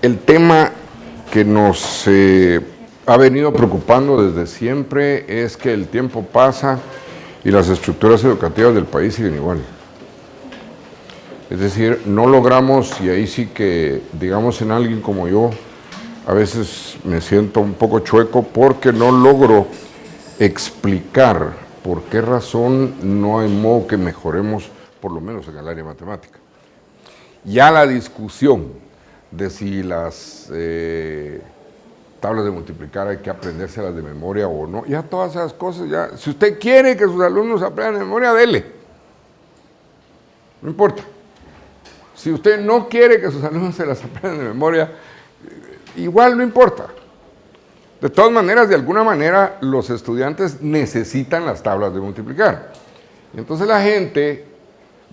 El tema que nos ha venido preocupando desde siempre es que el tiempo pasa y las estructuras educativas del país siguen igual. Es decir, no logramos, y ahí sí que, digamos, en alguien como yo, a veces me siento un poco chueco porque no logro explicar por qué razón no hay modo que mejoremos, por lo menos en el área matemática. Ya la discusión de si las tablas de multiplicar hay que aprendérselas de memoria o no, ya todas esas cosas, ya, si usted quiere que sus alumnos aprendan de memoria, dele. No importa. Si usted no quiere que sus alumnos se las aprendan de memoria, igual no importa. De todas maneras, de alguna manera, los estudiantes necesitan las tablas de multiplicar. Entonces la gente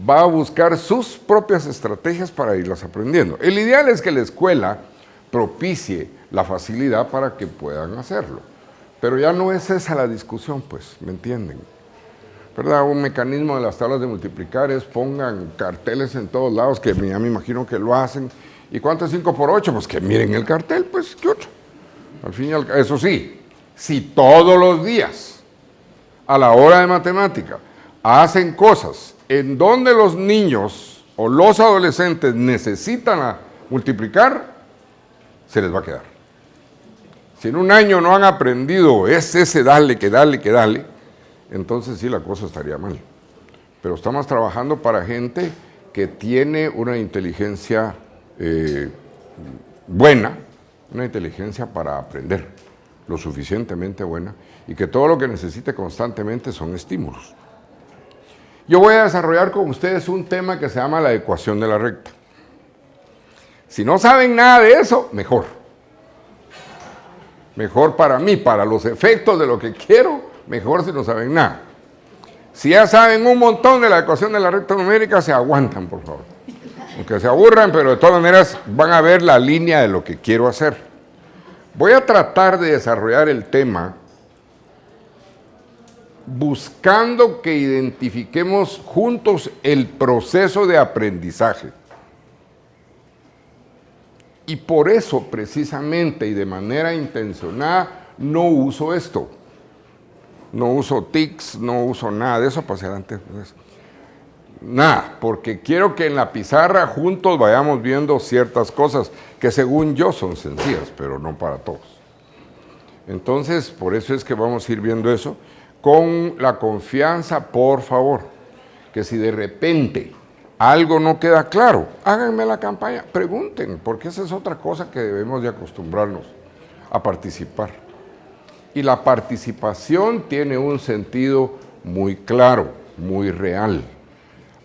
va a buscar sus propias estrategias para irlas aprendiendo. El ideal es que la escuela propicie la facilidad para que puedan hacerlo. Pero ya no es esa la discusión, pues, ¿me entienden? ¿Verdad? Un mecanismo de las tablas de multiplicar es pongan carteles en todos lados, que ya me imagino que lo hacen. ¿Y cuánto es 5 por 8? Pues que miren el cartel, pues, ¿qué otro? Al fin y al cabo, eso sí, si todos los días, a la hora de matemática, hacen cosas en donde los niños o los adolescentes necesitan multiplicar, se les va a quedar. Si en un año no han aprendido ese dale, que dale, que dale, entonces sí la cosa estaría mal. Pero estamos trabajando para gente que tiene una inteligencia buena, una inteligencia para aprender, lo suficientemente buena, y que todo lo que necesite constantemente son estímulos. Yo voy a desarrollar con ustedes un tema que se llama la ecuación de la recta. Si no saben nada de eso, mejor. Mejor para mí, para los efectos de lo que quiero, mejor si no saben nada. Si ya saben un montón de la ecuación de la recta numérica, se aguantan, por favor. Aunque se aburran, pero de todas maneras van a ver la línea de lo que quiero hacer. Voy a tratar de desarrollar el tema buscando que identifiquemos juntos el proceso de aprendizaje. Y por eso, precisamente y de manera intencionada, no uso esto. No uso tics, no uso nada de eso para hacia adelante. Nada, porque quiero que en la pizarra juntos vayamos viendo ciertas cosas que según yo son sencillas, pero no para todos. Entonces, por eso es que vamos a ir viendo eso, con la confianza, por favor, que si de repente algo no queda claro, háganme la campaña, pregunten, porque esa es otra cosa que debemos de acostumbrarnos a participar. Y la participación tiene un sentido muy claro, muy real.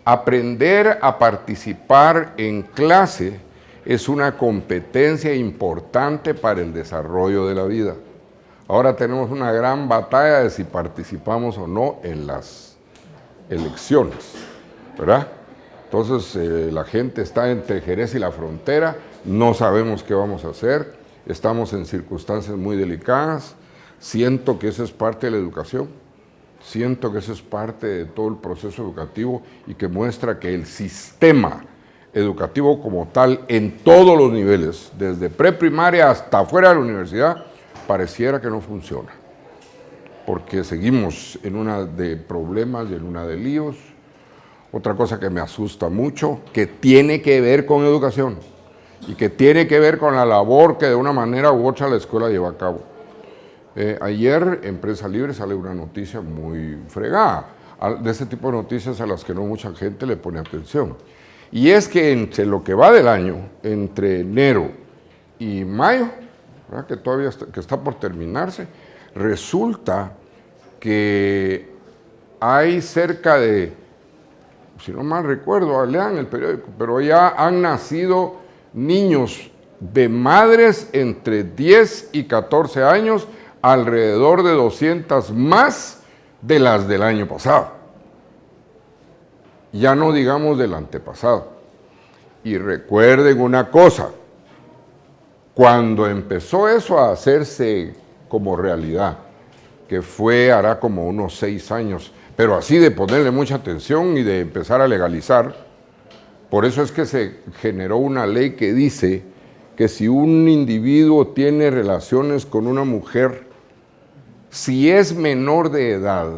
Aprender a participar en clase es una competencia importante para el desarrollo de la vida. Ahora tenemos una gran batalla de si participamos o no en las elecciones, ¿verdad? Entonces la gente está entre Jerez y la frontera, no sabemos qué vamos a hacer, estamos en circunstancias muy delicadas, siento que eso es parte de la educación. Siento que eso es parte de todo el proceso educativo y que muestra que el sistema educativo como tal, en todos los niveles, desde preprimaria hasta fuera de la universidad, pareciera que no funciona. Porque seguimos en una de problemas y en una de líos. Otra cosa que me asusta mucho, que tiene que ver con educación y que tiene que ver con la labor que de una manera u otra la escuela lleva a cabo. Ayer en Prensa Libre sale una noticia muy fregada, de ese tipo de noticias a las que no mucha gente le pone atención. Y es que entre lo que va del año, entre enero y mayo, ¿verdad? Que todavía está por terminarse, resulta que hay cerca de, si no mal recuerdo, lean el periódico, pero ya han nacido niños de madres entre 10 y 14 años, alrededor de 200 más de las del año pasado. Ya no digamos del antepasado. Y recuerden una cosa, cuando empezó eso a hacerse como realidad, que hará como unos 6 años, pero así de ponerle mucha atención y de empezar a legalizar, por eso es que se generó una ley que dice que si un individuo tiene relaciones con una mujer, si es menor de edad,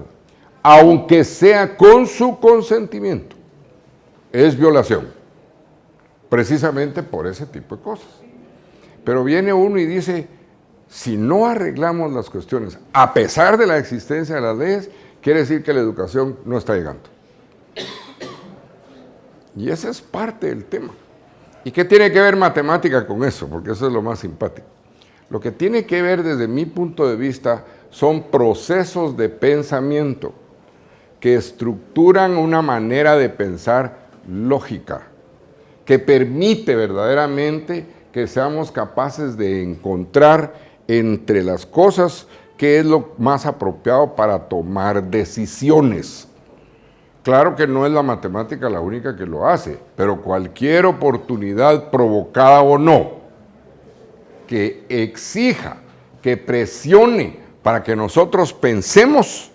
aunque sea con su consentimiento, es violación, precisamente por ese tipo de cosas. Pero viene uno y dice, si no arreglamos las cuestiones, a pesar de la existencia de las leyes, quiere decir que la educación no está llegando. Y ese es parte del tema. ¿Y qué tiene que ver matemática con eso? Porque eso es lo más simpático. Lo que tiene que ver desde mi punto de vista son procesos de pensamiento que estructuran una manera de pensar lógica, que permite verdaderamente que seamos capaces de encontrar entre las cosas qué es lo más apropiado para tomar decisiones. Claro que no es la matemática la única que lo hace, pero cualquier oportunidad provocada o no, que exija, que presione para que nosotros pensemos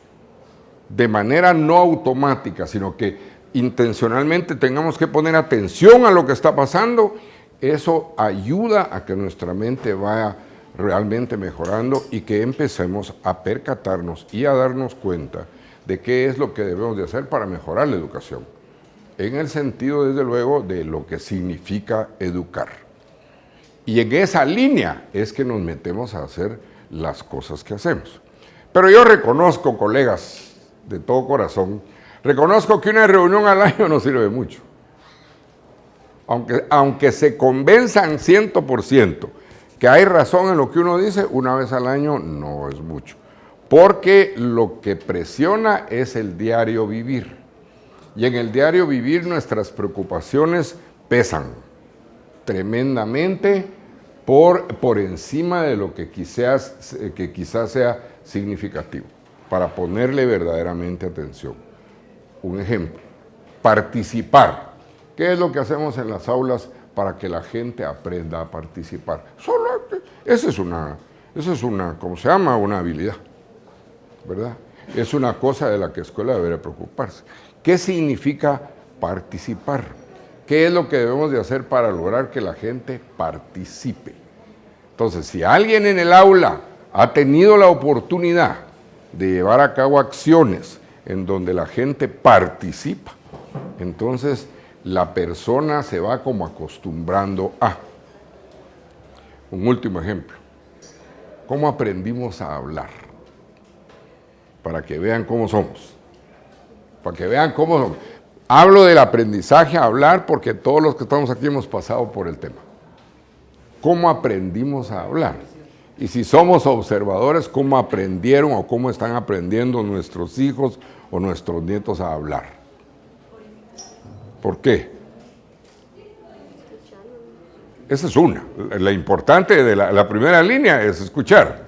de manera no automática, sino que intencionalmente tengamos que poner atención a lo que está pasando, eso ayuda a que nuestra mente vaya realmente mejorando y que empecemos a percatarnos y a darnos cuenta de qué es lo que debemos de hacer para mejorar la educación, en el sentido, desde luego, de lo que significa educar. Y en esa línea es que nos metemos a hacer las cosas que hacemos. Pero yo reconozco, colegas, de todo corazón, reconozco que una reunión al año no sirve mucho. Aunque se convenzan 100% que hay razón en lo que uno dice, una vez al año no es mucho. Porque lo que presiona es el diario vivir. Y en el diario vivir nuestras preocupaciones pesan tremendamente por encima de lo que quizás sea significativo, para ponerle verdaderamente atención. Un ejemplo, participar. ¿Qué es lo que hacemos en las aulas para que la gente aprenda a participar? Esa es una, ¿cómo se llama? Una habilidad, ¿verdad? Es una cosa de la que la escuela debería preocuparse. ¿Qué significa participar? ¿Qué es lo que debemos de hacer para lograr que la gente participe? Entonces, si alguien en el aula ha tenido la oportunidad de llevar a cabo acciones en donde la gente participa, entonces la persona se va como acostumbrando a. Un último ejemplo. ¿Cómo aprendimos a hablar? Para que vean cómo somos. Para que vean cómo somos. Hablo del aprendizaje a hablar porque todos los que estamos aquí hemos pasado por el tema. ¿Cómo aprendimos a hablar? Y si somos observadores, ¿cómo aprendieron o cómo están aprendiendo nuestros hijos o nuestros nietos a hablar? ¿Por qué? Esa es una. La importante de la primera línea es escuchar.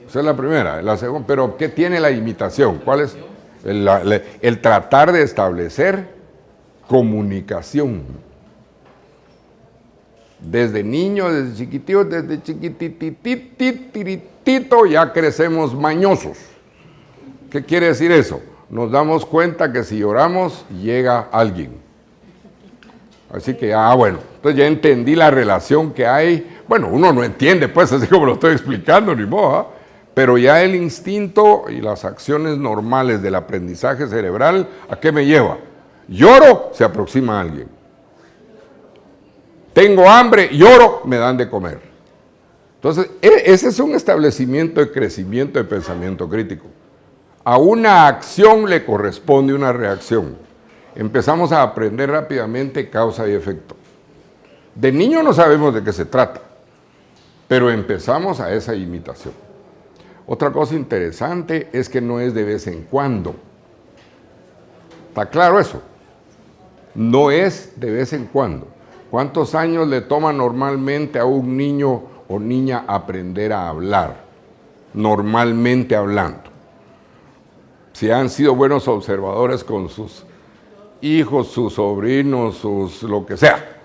Esa es la primera. La segunda, pero ¿qué tiene la imitación? ¿Cuál es? El tratar de establecer comunicación. Desde niño, desde chiquitito, desde chiquitititito, ya crecemos mañosos. ¿Qué quiere decir eso? Nos damos cuenta que si lloramos, llega alguien. Así que, bueno, entonces ya entendí la relación que hay. Bueno, uno no entiende, pues, así como lo estoy explicando, ni modo, pero ya el instinto y las acciones normales del aprendizaje cerebral, ¿a qué me lleva? Lloro, se aproxima alguien. Tengo hambre, lloro, me dan de comer. Entonces, ese es un establecimiento de crecimiento de pensamiento crítico. A una acción le corresponde una reacción. Empezamos a aprender rápidamente causa y efecto. De niño no sabemos de qué se trata, pero empezamos a esa imitación. Otra cosa interesante es que no es de vez en cuando. ¿Está claro eso? No es de vez en cuando. ¿Cuántos años le toma normalmente a un niño o niña aprender a hablar? Normalmente hablando. Si han sido buenos observadores con sus hijos, sus sobrinos, sus lo que sea.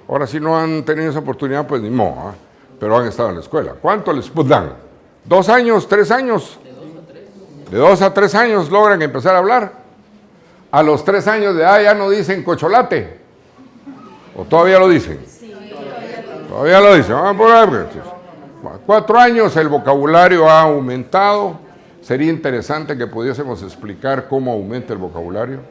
Ahora, si no han tenido esa oportunidad, pues ni modo, pero han estado en la escuela. ¿Cuánto les dan? ¿2 años, 3 años? De 2 a 3 años logran empezar a hablar. A los 3 años de edad ya no dicen cocholate. ¿O todavía lo dicen? Sí. Todavía lo dice. Vamos por ahí. 4 años el vocabulario ha aumentado. Sería interesante que pudiésemos explicar cómo aumenta el vocabulario,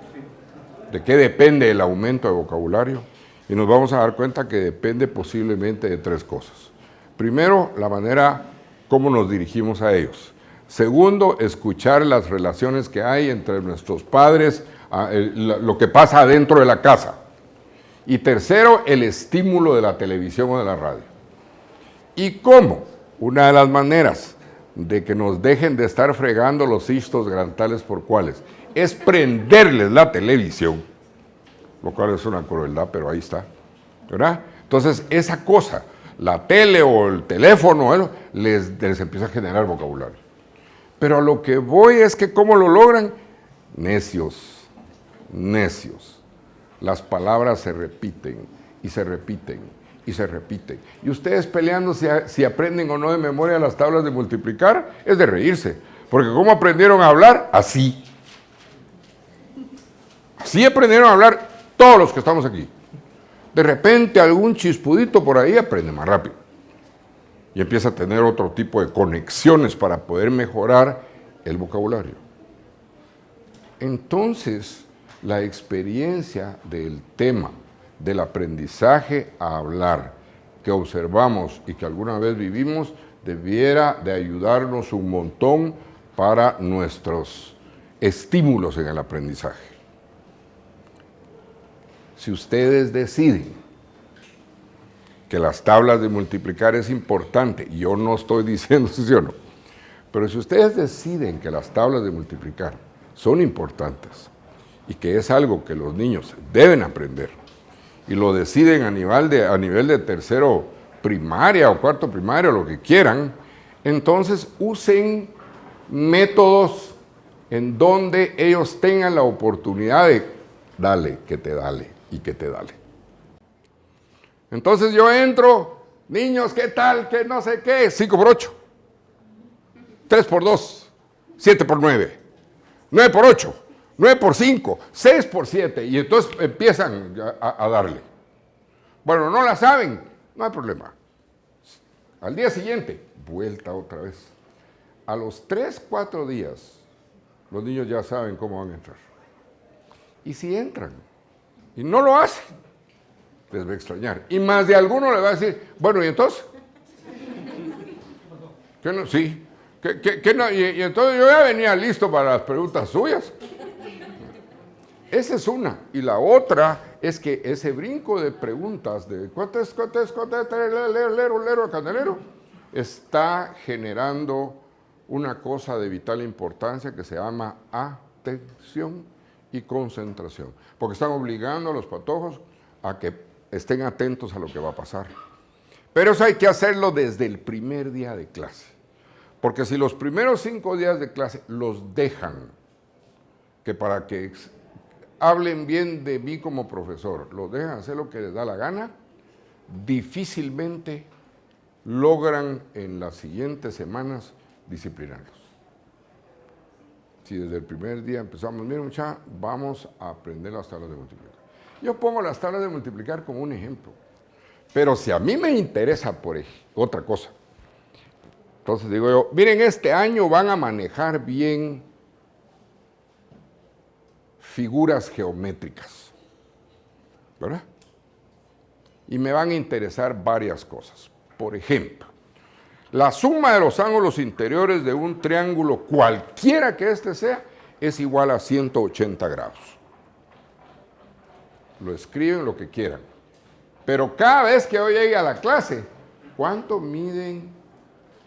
de qué depende el aumento de vocabulario, y nos vamos a dar cuenta que depende posiblemente de 3 cosas. Primero, la manera como nos dirigimos a ellos. Segundo, escuchar las relaciones que hay entre nuestros padres, lo que pasa adentro de la casa. Y tercero, el estímulo de la televisión o de la radio. ¿Y cómo? Una de las maneras de que nos dejen de estar fregando los cistos grantales por cuales es prenderles la televisión, lo cual es una crueldad, pero ahí está, ¿verdad? Entonces, esa cosa, la tele o el teléfono, les empieza a generar vocabulario. Pero a lo que voy es que ¿cómo lo logran? Necios, necios. Las palabras se repiten y se repiten y se repiten. Y ustedes peleando si aprenden o no de memoria las tablas de multiplicar, es de reírse. Porque ¿cómo aprendieron a hablar? Así. Así aprendieron a hablar todos los que estamos aquí. De repente algún chispudito por ahí aprende más rápido. Y empieza a tener otro tipo de conexiones para poder mejorar el vocabulario. Entonces, la experiencia del tema del aprendizaje a hablar que observamos y que alguna vez vivimos debiera de ayudarnos un montón para nuestros estímulos en el aprendizaje. Si ustedes deciden que las tablas de multiplicar es importante, yo no estoy diciendo sí o no, pero si ustedes deciden que las tablas de multiplicar son importantes y que es algo que los niños deben aprender y lo deciden a nivel de tercero primaria o cuarto primaria, lo que quieran, entonces usen métodos en donde ellos tengan la oportunidad de dale, que te dale y que te dale. Entonces yo entro, niños, ¿qué tal? ¿Qué no sé qué? 5 por 8, 3 por 2, 7 por 9, 9 por 8, 9 por 5, 6 por 7. Y entonces empiezan a darle. Bueno, no la saben, no hay problema. Al día siguiente, vuelta otra vez. A los 3, 4 días, los niños ya saben cómo van a entrar. Y si entran y no lo hacen, les va a extrañar. Y más de alguno le va a decir, bueno, ¿y entonces? ¿Qué no? Sí. ¿Qué no? Y entonces yo ya venía listo para las preguntas suyas. Esa es una. Y la otra es que ese brinco de preguntas de ¿cuánto es, lero, candelero? Está generando una cosa de vital importancia que se llama atención y concentración. Porque están obligando a los patojos a que estén atentos a lo que va a pasar. Pero eso hay que hacerlo desde el primer día de clase. Porque si los primeros 5 días de clase los dejan, que para que hablen bien de mí como profesor, los dejan hacer lo que les da la gana, difícilmente logran en las siguientes semanas disciplinarlos. Si desde el primer día empezamos, miren muchachos, vamos a aprender las tablas de multiplicar. Yo pongo las tablas de multiplicar como un ejemplo, pero si a mí me interesa por otra cosa, entonces digo yo, miren, este año van a manejar bien figuras geométricas, ¿verdad? Y me van a interesar varias cosas. Por ejemplo, la suma de los ángulos interiores de un triángulo, cualquiera que este sea, es igual a 180 grados. Lo escriben lo que quieran. Pero cada vez que yo llegue a la clase, ¿cuánto miden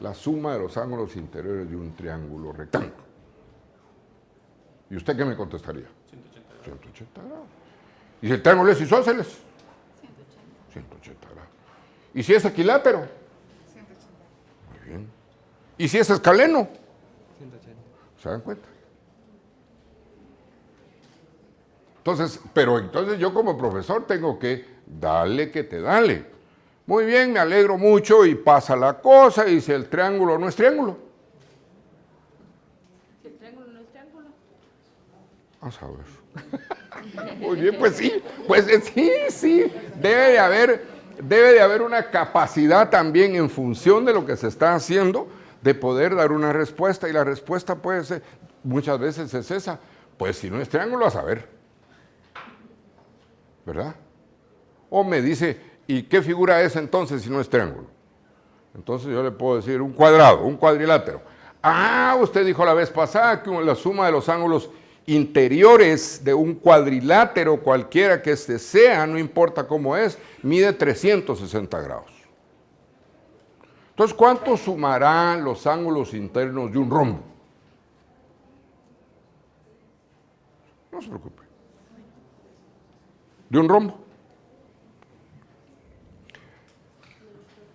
la suma de los ángulos interiores de un triángulo rectángulo? ¿Y usted qué me contestaría? 180 grados. ¿Y si el triángulo es isósceles? 180 grados. ¿Y si es equilátero? 180. Muy bien. ¿Y si es escaleno? 180. ¿Se dan cuenta? Entonces yo como profesor tengo que darle que te dale. Muy bien, me alegro mucho y pasa la cosa y si el triángulo no es triángulo. Si el triángulo no es triángulo. Vamos a ver. Muy bien, pues sí, sí, debe de haber debe de haber una capacidad también en función de lo que se está haciendo de poder dar una respuesta, y la respuesta puede ser, muchas veces es esa, pues si no es triángulo, a saber, ¿verdad? O me dice, ¿y qué figura es entonces si no es triángulo? Entonces yo le puedo decir un cuadrado, un cuadrilátero. Ah, usted dijo la vez pasada que la suma de los ángulos interiores de un cuadrilátero, cualquiera que este sea, no importa cómo es, mide 360 grados. Entonces, ¿cuánto sumarán los ángulos internos de un rombo? No se preocupe. De un rombo.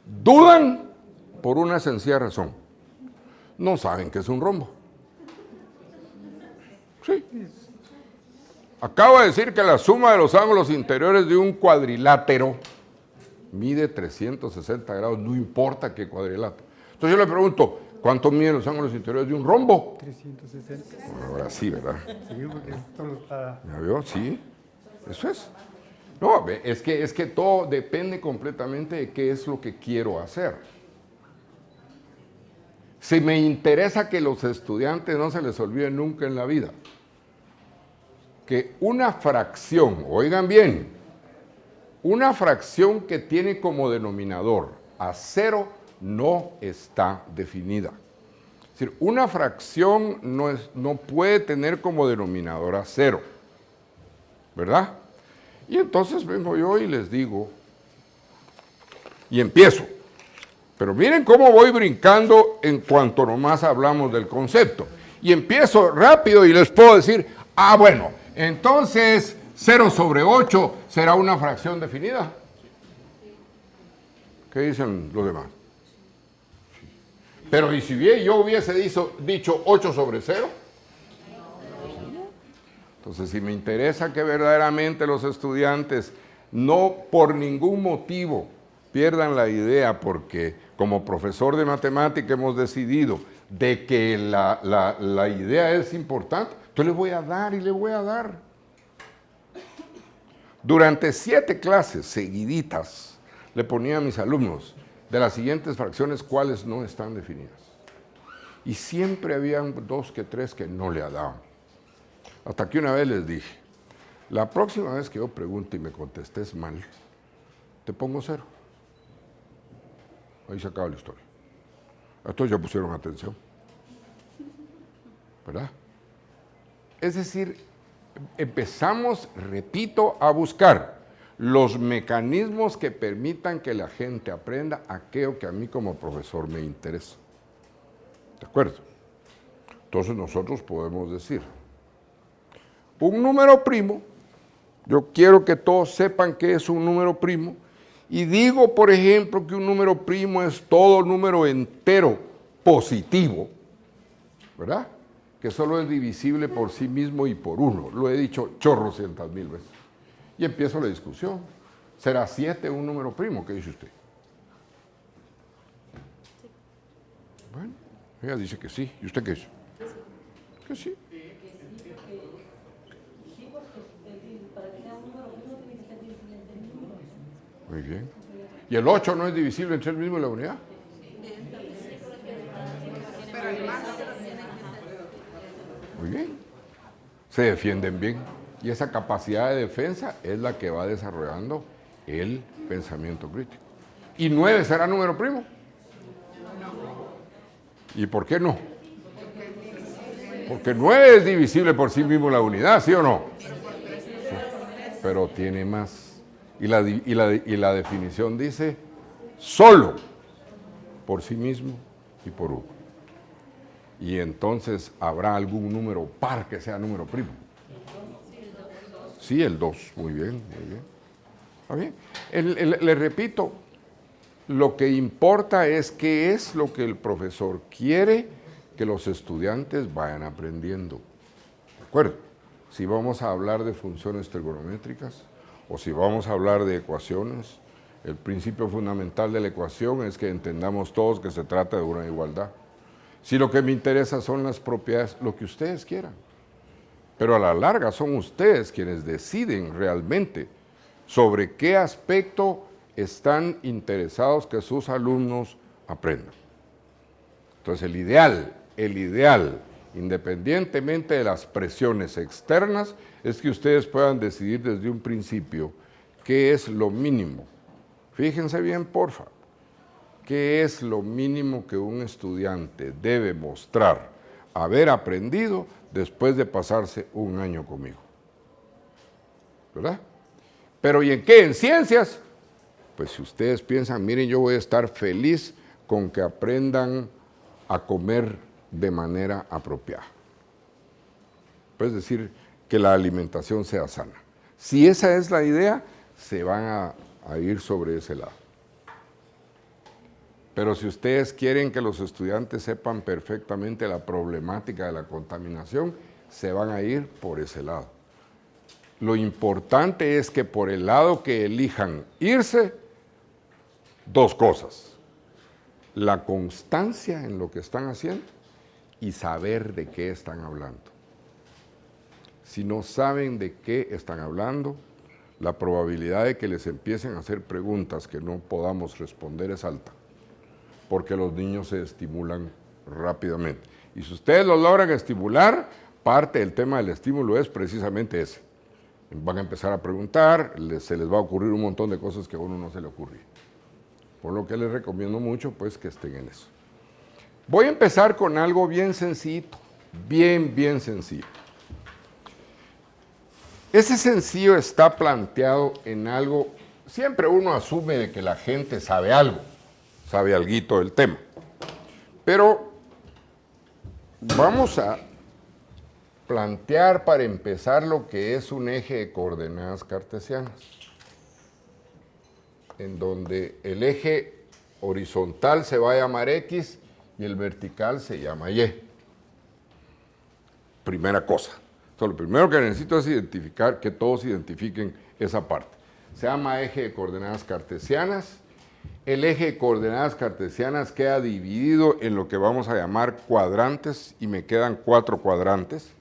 Dudan por una sencilla razón. No saben qué es un rombo. Sí. Acabo de decir que la suma de los ángulos interiores de un cuadrilátero mide 360 grados, no importa qué cuadrilátero. Entonces yo le pregunto, ¿cuánto miden los ángulos interiores de un rombo? 360. Bueno, ahora sí, ¿verdad? Sí, porque esto está... ¿Ya vio? Sí, eso es. No, es que todo depende completamente de qué es lo que quiero hacer. Si me interesa que los estudiantes no se les olvide nunca en la vida que una fracción, oigan bien, una fracción que tiene como denominador a 0 no está definida. Es decir, una fracción no puede tener como denominador a 0, ¿verdad? Y entonces vengo yo y les digo, y empiezo. Pero miren cómo voy brincando en cuanto nomás hablamos del concepto. Y empiezo rápido y les puedo decir, ah, bueno, entonces 0/8 será una fracción definida. ¿Qué dicen los demás? Pero ¿y si bien yo hubiese dicho 8/0? Entonces, si me interesa que verdaderamente los estudiantes no por ningún motivo pierdan la idea, porque como profesor de matemática hemos decidido de que la idea es importante, entonces le voy a dar y le voy a dar. Durante 7 clases seguiditas le ponía a mis alumnos de las siguientes fracciones cuáles no están definidas. Y siempre habían 2 que 3 que no le daban. Hasta que una vez les dije, la próxima vez que yo pregunte y me contestes mal, te pongo 0. Ahí se acaba la historia. Entonces ya pusieron atención. ¿Verdad? Es decir, empezamos, repito, a buscar los mecanismos que permitan que la gente aprenda aquello que a mí como profesor me interesa. ¿De acuerdo? Entonces nosotros podemos decir, un número primo, yo quiero que todos sepan qué es un número primo, y digo, por ejemplo, que un número primo es todo número entero positivo, ¿verdad? Que solo es divisible por sí mismo y por 1. Lo he dicho chorrocientas mil veces. Y empiezo la discusión. ¿Será 7 un número primo? ¿Qué dice usted? Sí. Bueno, ella dice que sí. ¿Y usted qué dice? Que sí. Muy bien. ¿Y el 8 no es divisible entre el mismo y la unidad? Muy bien. Se defienden bien. Y esa capacidad de defensa es la que va desarrollando el pensamiento crítico. ¿Y 9 será número primo? ¿Y por qué no? Porque 9 es divisible por sí mismo la unidad, ¿sí o no? Pero tiene más. Y la definición dice solo por sí mismo y por 1. Y entonces habrá algún número par que sea número primo. Sí, el 2. Muy bien, muy bien. ¿Está bien? Le repito, lo que importa es qué es lo que el profesor quiere que los estudiantes vayan aprendiendo. ¿De acuerdo? Si vamos a hablar de funciones trigonométricas o si vamos a hablar de ecuaciones, el principio fundamental de la ecuación es que entendamos todos que se trata de una igualdad. Si lo que me interesa son las propiedades, lo que ustedes quieran. Pero a la larga son ustedes quienes deciden realmente sobre qué aspecto están interesados que sus alumnos aprendan. Entonces el ideal, independientemente de las presiones externas, es que ustedes puedan decidir desde un principio qué es lo mínimo. Fíjense bien, porfa, qué es lo mínimo que un estudiante debe mostrar haber aprendido después de pasarse un año conmigo. ¿Verdad? Pero ¿y en qué? ¿En ciencias? Pues si ustedes piensan, miren, yo voy a estar feliz con que aprendan a comer de manera apropiada. Es decir, que la alimentación sea sana. Si esa es la idea, se van a ir sobre ese lado. Pero si ustedes quieren que los estudiantes sepan perfectamente la problemática de la contaminación, se van a ir por ese lado. Lo importante es que por el lado que elijan irse, dos cosas: la constancia en lo que están haciendo y saber de qué están hablando. Si no saben de qué están hablando, la probabilidad de que les empiecen a hacer preguntas que no podamos responder es alta, porque los niños se estimulan rápidamente. Y si ustedes lo logran estimular, parte del tema del estímulo es precisamente ese. Van a empezar a preguntar, se les va a ocurrir un montón de cosas que a uno no se le ocurre. Por lo que les recomiendo mucho, pues, que estén en eso. Voy a empezar con algo bien sencillito, bien sencillo. Ese sencillo está planteado en algo, siempre uno asume de que la gente sabe algo, sabe alguito del tema. Pero vamos a plantear para empezar lo que es un eje de coordenadas cartesianas, en donde el eje horizontal se va a llamar X y el vertical se llama Y. Primera cosa. Entonces, lo primero que necesito es identificar, que todos identifiquen esa parte. Se llama eje de coordenadas cartesianas. El eje de coordenadas cartesianas queda dividido en lo que vamos a llamar cuadrantes y me quedan 4 cuadrantes.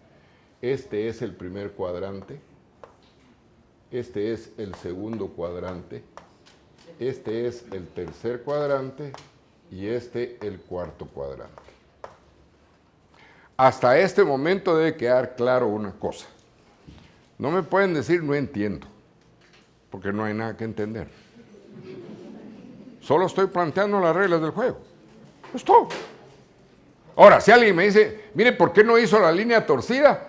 Este es el primer cuadrante, este es el segundo cuadrante, este es el tercer cuadrante y este el cuarto cuadrante. Hasta este momento debe quedar claro una cosa. No me pueden decir no entiendo, porque no hay nada que entender. Solo estoy planteando las reglas del juego. Es todo. Ahora, si alguien me dice, mire, ¿por qué no hizo la línea torcida?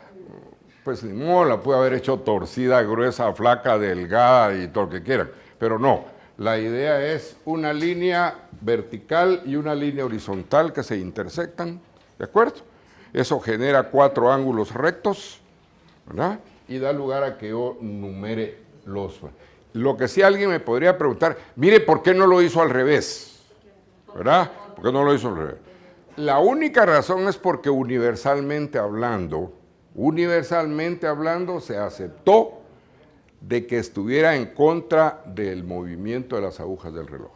Pues ni modo, la pude haber hecho torcida, gruesa, flaca, delgada y todo lo que quieran. Pero no, la idea es una línea vertical y una línea horizontal que se intersectan, ¿de acuerdo? Eso genera 4 ángulos rectos, ¿verdad? Y da lugar a que yo numere los... Lo que sí alguien me podría preguntar, mire, ¿por qué no lo hizo al revés? ¿Verdad? ¿Por qué no lo hizo al revés? La única razón es porque universalmente hablando, se aceptó de que estuviera en contra del movimiento de las agujas del reloj.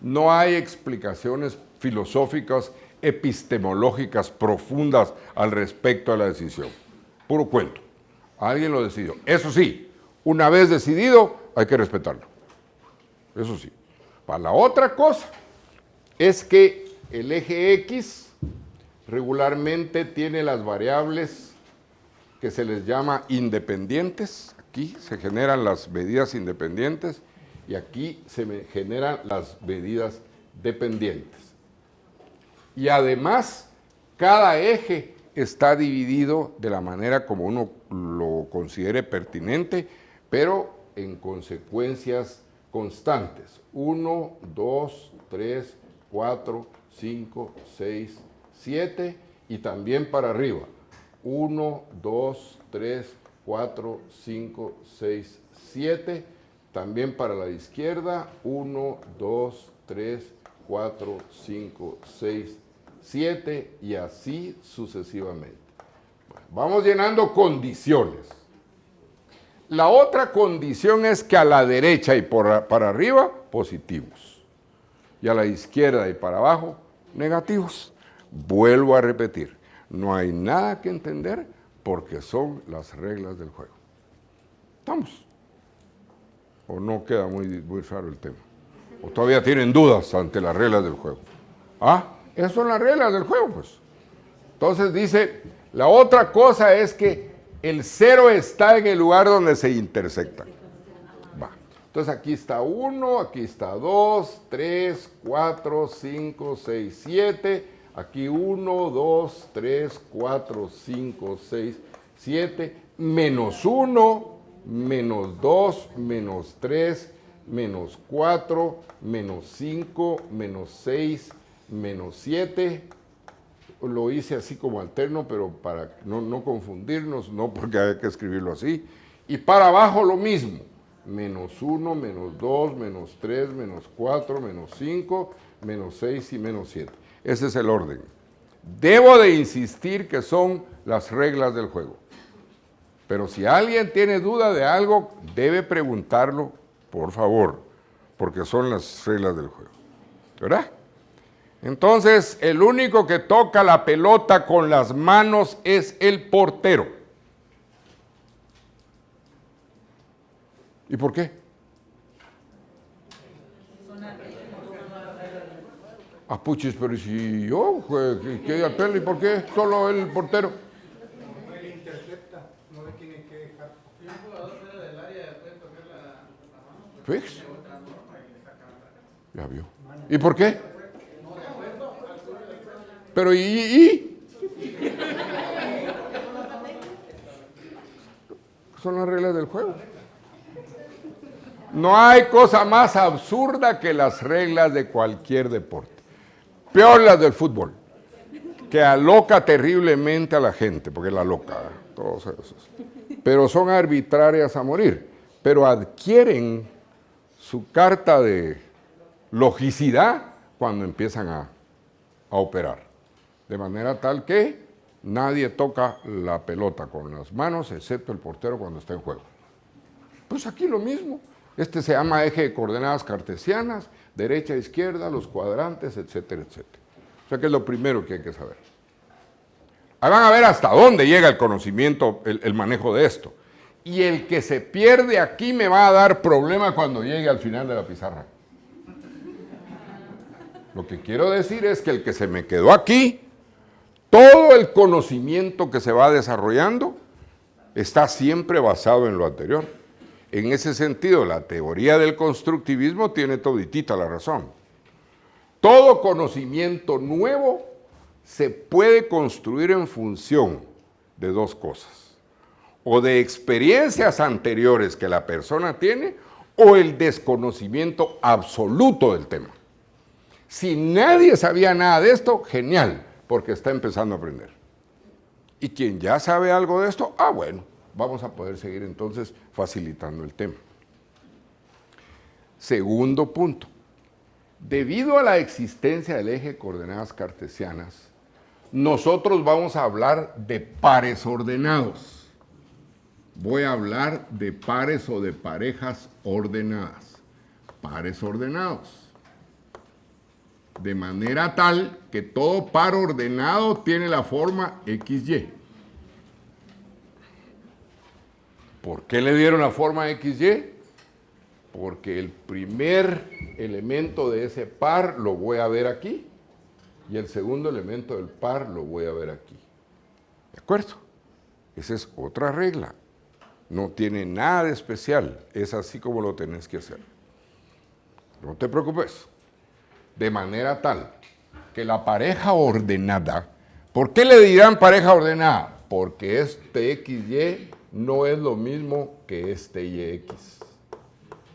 No hay explicaciones filosóficas, epistemológicas profundas al respecto de la decisión. Puro cuento. Alguien lo decidió. Eso sí, una vez decidido, hay que respetarlo. Eso sí. Para la otra cosa es que el eje X regularmente tiene las variables que se les llama independientes. Aquí se generan las medidas independientes y aquí se generan las medidas dependientes. Y además, cada eje está dividido de la manera como uno lo considere pertinente, pero en consecuencias constantes. 1, 2, 3, 4, 5, 6, 7 y también para arriba. 1, 2, 3, 4, 5, 6, 7. También para la izquierda. 1, 2, 3, 4, 5, 6, 7 y así sucesivamente. Bueno, vamos llenando condiciones. La otra condición es que a la derecha y para arriba, positivos. Y a la izquierda y para abajo, negativos. Vuelvo a repetir, no hay nada que entender porque son las reglas del juego. ¿Estamos? ¿O no queda muy raro el tema? ¿O todavía tienen dudas ante las reglas del juego? Esas son las reglas del juego, pues. Entonces dice, la otra cosa es que el 0 está en el lugar donde se intersectan. Va. Entonces aquí está 1, aquí está 2, 3, 4, 5, 6, 7. Aquí 1, 2, 3, 4, 5, 6, 7. Menos 1, menos 2, menos 3, menos 4, menos 5, menos 6, menos 7. Lo hice así como alterno, pero para no confundirnos, no porque hay que escribirlo así. Y para abajo lo mismo. Menos 1, menos 2, menos 3, menos 4, menos 5, menos 6 y menos 7. Ese es el orden. Debo de insistir que son las reglas del juego. Pero si alguien tiene duda de algo, debe preguntarlo, por favor, porque son las reglas del juego. ¿Verdad? Entonces, el único que toca la pelota con las manos es el portero. ¿Y por qué? Puchis, pero si yo, ¿qué apelo? ¿Y por qué solo el portero? Él intercepta, no le tiene que dejar. Si un jugador fuera del área puede tocar la mano. ¿Fix? Ya vio. ¿Y por qué? Pero son las reglas del juego. No hay cosa más absurda que las reglas de cualquier deporte. Peor las del fútbol, que aloca terriblemente a la gente, porque la aloca, todos esos. Pero son arbitrarias a morir. Pero adquieren su carta de logicidad cuando empiezan a operar. De manera tal que nadie toca la pelota con las manos, excepto el portero cuando está en juego. Pues aquí lo mismo. Este se llama eje de coordenadas cartesianas, derecha, izquierda, los cuadrantes, etcétera, etcétera. O sea que es lo primero que hay que saber. Ahí van a ver hasta dónde llega el conocimiento, el manejo de esto. Y el que se pierde aquí me va a dar problema cuando llegue al final de la pizarra. Lo que quiero decir es que el que se me quedó aquí, todo el conocimiento que se va desarrollando está siempre basado en lo anterior. En ese sentido, la teoría del constructivismo tiene toditita la razón. Todo conocimiento nuevo se puede construir en función de dos cosas. O de experiencias anteriores que la persona tiene, o el desconocimiento absoluto del tema. Si nadie sabía nada de esto, genial, porque está empezando a aprender. Y quien ya sabe algo de esto, bueno, vamos a poder seguir entonces facilitando el tema. Segundo punto. Debido a la existencia del eje de coordenadas cartesianas, nosotros vamos a hablar de pares ordenados. Voy a hablar de pares o de parejas ordenadas. Pares ordenados. De manera tal que todo par ordenado tiene la forma XY. ¿Por qué le dieron la forma XY? Porque el primer elemento de ese par lo voy a ver aquí y el segundo elemento del par lo voy a ver aquí. ¿De acuerdo? Esa es otra regla. No tiene nada de especial. Es así como lo tenés que hacer. No te preocupes. De manera tal que la pareja ordenada, ¿por qué le dirán pareja ordenada? Porque este XY no es lo mismo que este YX.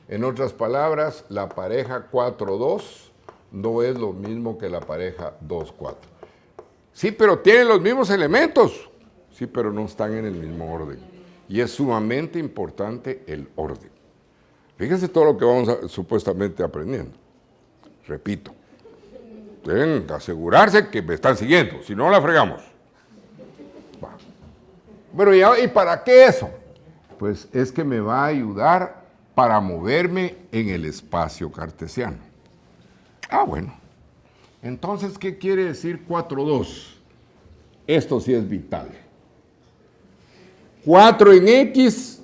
En otras palabras, la pareja 4-2 no es lo mismo que la pareja 2-4. Sí, pero tienen los mismos elementos. Sí, pero no están en el mismo orden. Y es sumamente importante el orden. Fíjense todo lo que vamos supuestamente aprendiendo. Repito, deben asegurarse que me están siguiendo, si no la fregamos. Bueno, ¿y para qué eso? Pues es que me va a ayudar para moverme en el espacio cartesiano. Bueno. Entonces, ¿qué quiere decir 4-2? Esto sí es vital. 4 en X,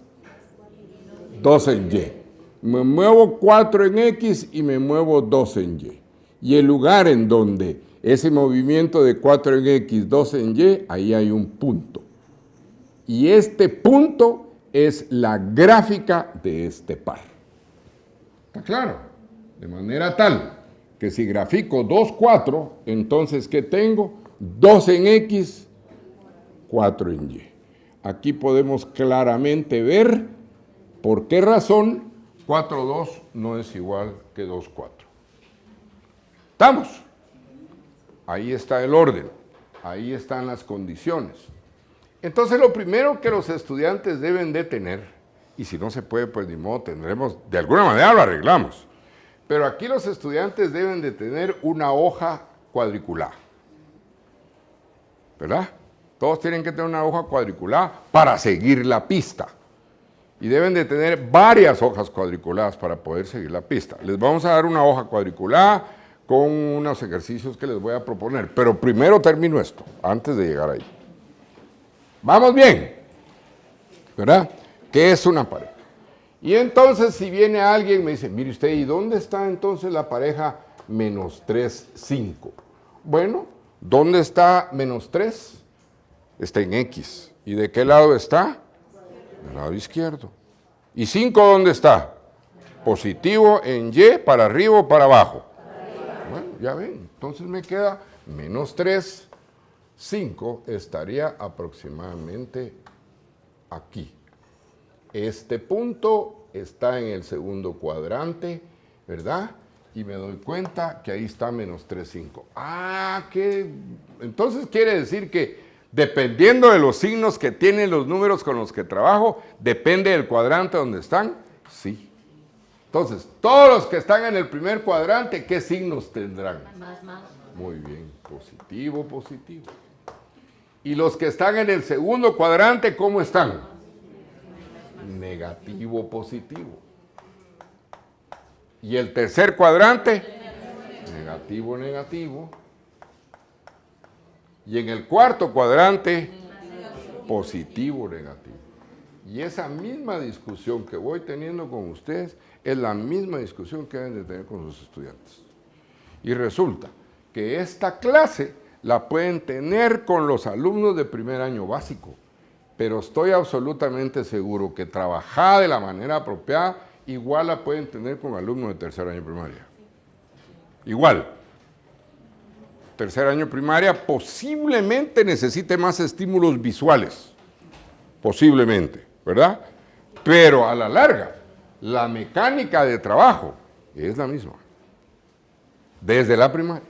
2 en Y. Me muevo 4 en X y me muevo 2 en Y. Y el lugar en donde ese movimiento de 4 en X, 2 en Y, ahí hay un punto. Y este punto es la gráfica de este par. ¿Está claro? De manera tal que si grafico 2, 4, entonces ¿qué tengo? 2 en X, 4 en Y. Aquí podemos claramente ver por qué razón 4, 2 no es igual que 2, 4. ¿Estamos? Ahí está el orden, ahí están las condiciones. Entonces lo primero que los estudiantes deben de tener, y si no se puede, pues ni modo, tendremos, de alguna manera lo arreglamos, pero aquí los estudiantes deben de tener una hoja cuadriculada, ¿verdad? Todos tienen que tener una hoja cuadriculada para seguir la pista. Y deben de tener varias hojas cuadriculadas para poder seguir la pista. Les vamos a dar una hoja cuadriculada con unos ejercicios que les voy a proponer. Pero primero termino esto, antes de llegar ahí. ¿Vamos bien? ¿Verdad? ¿Qué es una pareja? Y entonces si viene alguien y me dice, mire usted, ¿y dónde está entonces la pareja menos 3, 5? Bueno, ¿dónde está menos 3? Está en X. ¿Y de qué lado está? Del lado izquierdo. ¿Y 5 dónde está? Positivo en Y, para arriba o para abajo. Bueno, ya ven, entonces me queda menos 3, 5 estaría aproximadamente aquí. Este punto está en el segundo cuadrante, ¿verdad? Y me doy cuenta que ahí está menos 3, 5. Ah, que entonces quiere decir que dependiendo de los signos que tienen los números con los que trabajo, depende del cuadrante donde están, sí. Entonces, todos los que están en el primer cuadrante, ¿qué signos tendrán? Más. Muy bien, positivo, positivo. Y los que están en el segundo cuadrante, ¿cómo están? Negativo, positivo. Y el tercer cuadrante, negativo, negativo. Y en el cuarto cuadrante, positivo, negativo. Y esa misma discusión que voy teniendo con ustedes es la misma discusión que deben de tener con sus estudiantes. Y resulta que esta clase la pueden tener con los alumnos de primer año básico, pero estoy absolutamente seguro que trabajada de la manera apropiada, igual la pueden tener con alumnos de tercer año primaria. Igual. Tercer año primaria posiblemente necesite más estímulos visuales, posiblemente, ¿verdad? Pero a la larga, la mecánica de trabajo es la misma, desde la primaria.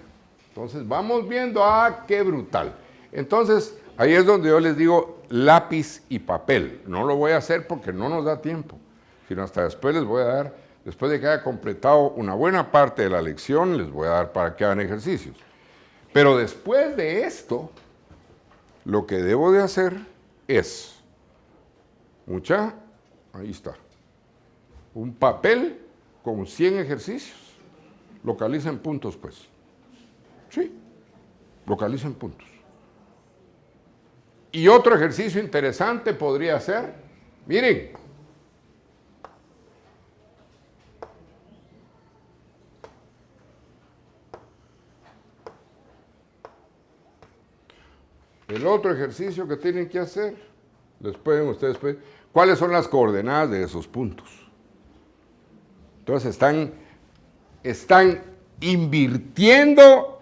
Entonces vamos viendo, qué brutal. Entonces ahí es donde yo les digo lápiz y papel. No lo voy a hacer porque no nos da tiempo, sino hasta después les voy a dar, después de que haya completado una buena parte de la lección, les voy a dar para que hagan ejercicios. Pero después de esto, lo que debo de hacer es, ahí está, un papel con 100 ejercicios. Localicen puntos, pues. Sí, localicen puntos. Y otro ejercicio interesante podría ser, miren, el otro ejercicio que tienen que hacer, les pueden ustedes pedir, ¿cuáles son las coordenadas de esos puntos? Entonces están invirtiendo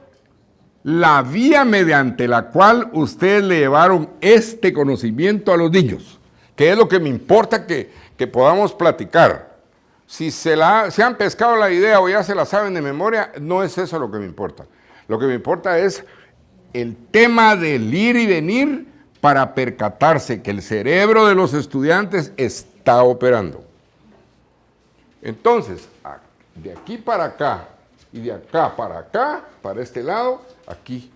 la vía mediante la cual ustedes le llevaron este conocimiento a los niños, que es lo que me importa que podamos platicar. Si se han pescado la idea o ya se la saben de memoria, no es eso lo que me importa. Lo que me importa es el tema del ir y venir para percatarse que el cerebro de los estudiantes está operando. Entonces, de aquí para acá y de acá, para este lado, aquí.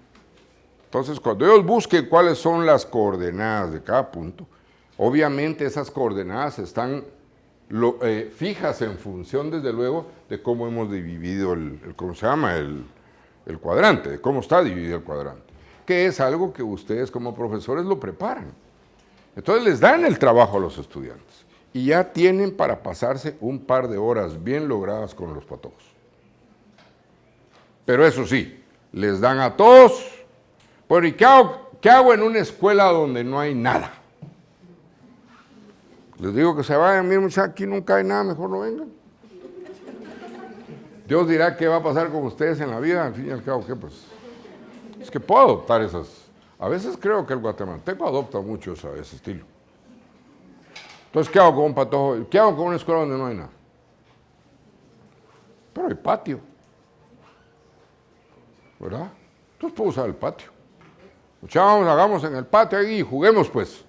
Entonces, cuando ellos busquen cuáles son las coordenadas de cada punto, obviamente esas coordenadas están fijas en función, desde luego, de cómo hemos dividido ¿cómo se llama? El cuadrante, de cómo está dividido el cuadrante, que es algo que ustedes como profesores lo preparan. Entonces les dan el trabajo a los estudiantes y ya tienen para pasarse un par de horas bien logradas con los patojos. Pero eso sí, les dan a todos. Pero ¿y qué hago en una escuela donde no hay nada? Les digo que se vayan, miren muchachos, aquí nunca hay nada, mejor no vengan. Dios dirá qué va a pasar con ustedes en la vida, al fin y al cabo, ¿qué? Pues es que puedo adoptar esas. A veces creo que el guatemalteco adopta mucho ese estilo. Entonces, ¿qué hago con un patojo? ¿Qué hago con una escuela donde no hay nada? Pero hay patio, ¿verdad? Entonces puedo usar el patio. Muchachos, hagamos en el patio ahí y juguemos pues.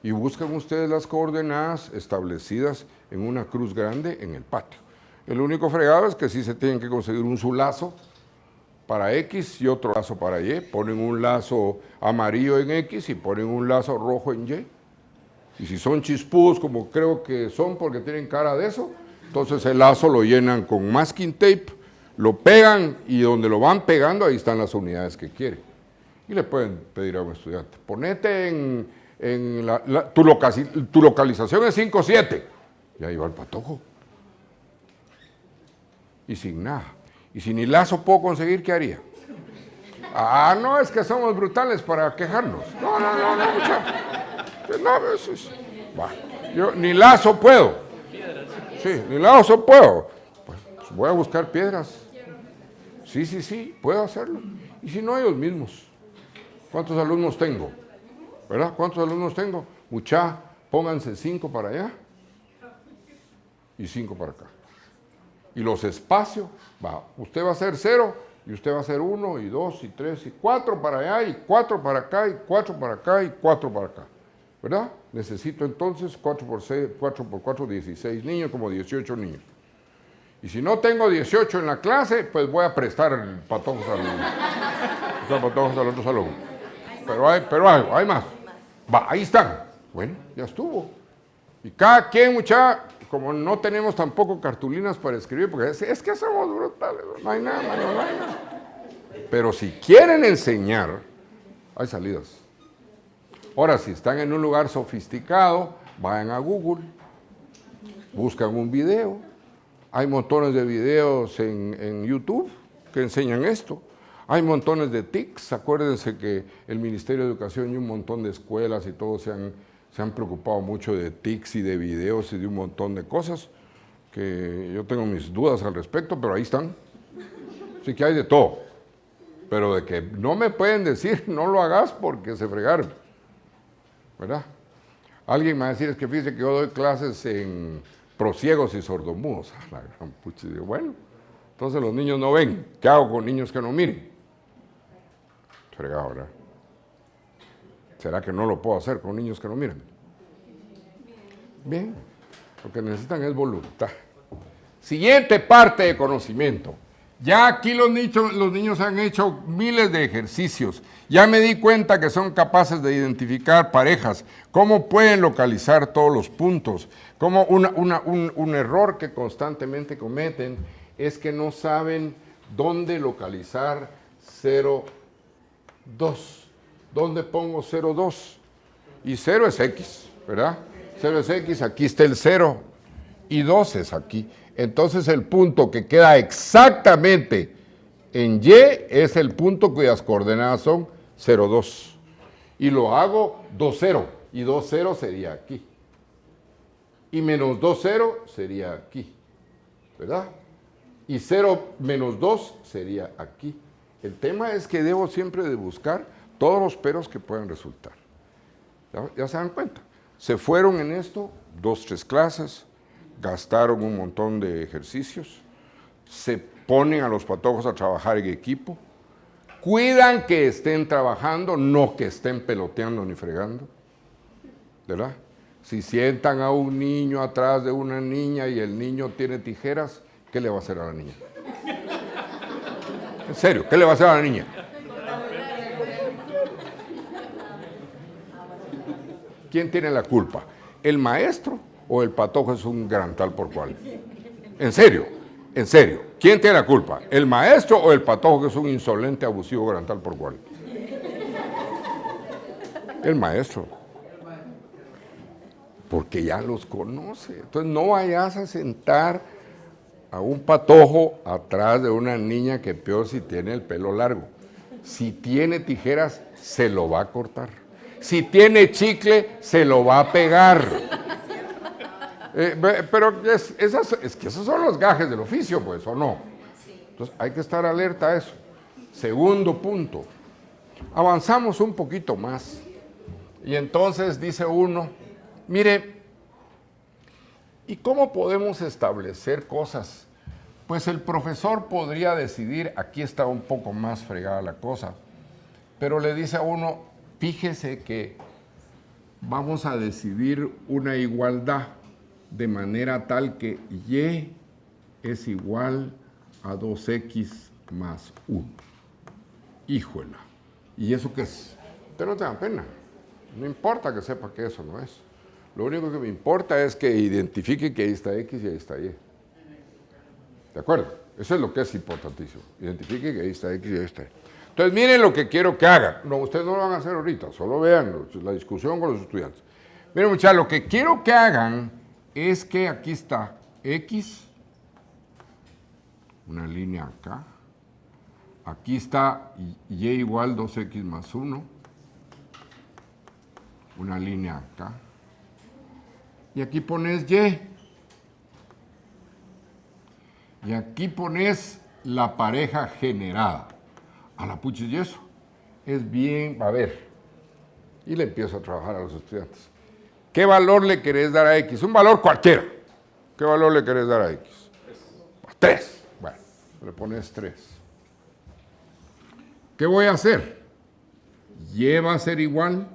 Y buscan ustedes las coordenadas establecidas en una cruz grande en el patio. El único fregado es que sí se tienen que conseguir un su lazo para X y otro lazo para Y. Ponen un lazo amarillo en X y ponen un lazo rojo en Y. Y si son chispudos, como creo que son porque tienen cara de eso, entonces el lazo lo llenan con masking tape, lo pegan y donde lo van pegando, ahí están las unidades que quieren. Y le pueden pedir a un estudiante, ponete tu localización es 5-7. Y ahí va el patojo. Y sin nada. Y si ni lazo puedo conseguir, ¿qué haría? Ah, no, es que somos brutales para quejarnos. No, muchachos. No, eso es. Bueno, yo ni lazo puedo. Sí, ni lazo puedo. Pues voy a buscar piedras. Sí, puedo hacerlo. Y si no, ellos mismos. ¿Cuántos alumnos tengo? ¿Verdad? ¿Cuántos alumnos tengo? Mucha, pónganse 5 para allá y 5 para acá. Y los espacios, usted va a hacer 0 y usted va a hacer 1 y 2 y 3 y 4 para allá y 4 para acá y 4 para acá y 4 para acá. ¿Verdad? Necesito entonces 4 por 4, 16 niños, como 18 niños. Y si no tengo 18 en la clase, pues voy a prestar patojos al otro salón. Pero hay más. Ahí están. Bueno, ya estuvo. Y cada quien, muchacha, como no tenemos tampoco cartulinas para escribir, porque es que somos brutales, no hay nada. Pero si quieren enseñar, hay salidas. Ahora, si están en un lugar sofisticado, vayan a Google, buscan un video. Hay montones de videos en YouTube que enseñan esto. Hay montones de TICs. Acuérdense que el Ministerio de Educación y un montón de escuelas y todo se han preocupado mucho de TICs y de videos y de un montón de cosas que yo tengo mis dudas al respecto, pero ahí están. Así que hay de todo. Pero de que no me pueden decir, no lo hagas porque se fregaron. ¿Verdad? Alguien me va a decir, es que fíjese que yo doy clases en prosiegos y sordomudos. La gran pucha, y digo, bueno, entonces los niños no ven. ¿Qué hago con niños que no miren? Fregado, ¿verdad? ¿Será que no lo puedo hacer con niños que no miran? Bien, lo que necesitan es voluntad. Siguiente parte de conocimiento. Ya aquí los niños han hecho miles de ejercicios. Ya me di cuenta que son capaces de identificar parejas, cómo pueden localizar todos los puntos. Como un error que constantemente cometen es que no saben dónde localizar 0,2. ¿Dónde pongo 0,2? Y 0 es X, ¿verdad? 0 es X, aquí está el 0 y 2 es aquí. Entonces el punto que queda exactamente en Y es el punto cuyas coordenadas son 0,2. Y lo hago 2,0 y 2,0 sería aquí. Y menos 2,0 sería aquí, ¿verdad? Y 0 menos 2 sería aquí. El tema es que debo siempre de buscar todos los peros que puedan resultar. ¿Ya se dan cuenta? Se fueron en esto 2, 3 clases, gastaron un montón de ejercicios, se ponen a los patojos a trabajar en equipo, cuidan que estén trabajando, no que estén peloteando ni fregando, ¿verdad? Si sientan a un niño atrás de una niña y el niño tiene tijeras, ¿qué le va a hacer a la niña? En serio, ¿qué le va a hacer a la niña? ¿Quién tiene la culpa? ¿El maestro o el patojo es un gran tal por cual? En serio, ¿quién tiene la culpa? ¿El maestro o el patojo que es un insolente, abusivo, gran tal por cual? El maestro. porque ya los conoce. Entonces no vayas a sentar a un patojo atrás de una niña que peor si tiene el pelo largo. Si tiene tijeras, se lo va a cortar. Si tiene chicle, se lo va a pegar. Pero es que esos son los gajes del oficio, pues, ¿o no? Entonces hay que estar alerta a eso. Segundo punto, avanzamos un poquito más. Y entonces dice uno, mire, ¿y cómo podemos establecer cosas? Pues el profesor podría decidir, aquí está un poco más fregada la cosa, pero le dice a uno, fíjese que vamos a decidir una igualdad de manera tal que y es igual a 2x más 1. Híjola, ¿y eso qué es? Usted no te da pena, no importa que sepa que eso no es. Lo único que me importa es que identifique que ahí está x y ahí está y. ¿De acuerdo? Eso es lo que es importantísimo. Identifique que ahí está X y ahí está Y. Entonces, miren lo que quiero que hagan. No, ustedes no lo van a hacer ahorita, solo vean la discusión con los estudiantes. Miren, muchachos, lo que quiero que hagan es que aquí está X, una línea acá. Aquí está Y igual 2X más 1, una línea acá. Y aquí pones Y. Y aquí pones la pareja generada. A la pucha, y eso es bien, a ver. Y le empiezo a trabajar a los estudiantes. ¿Qué valor le querés dar a X? Un valor cualquiera. ¿Qué valor le querés dar a X? 3. Bueno, le pones 3. ¿Qué voy a hacer? Y va a ser igual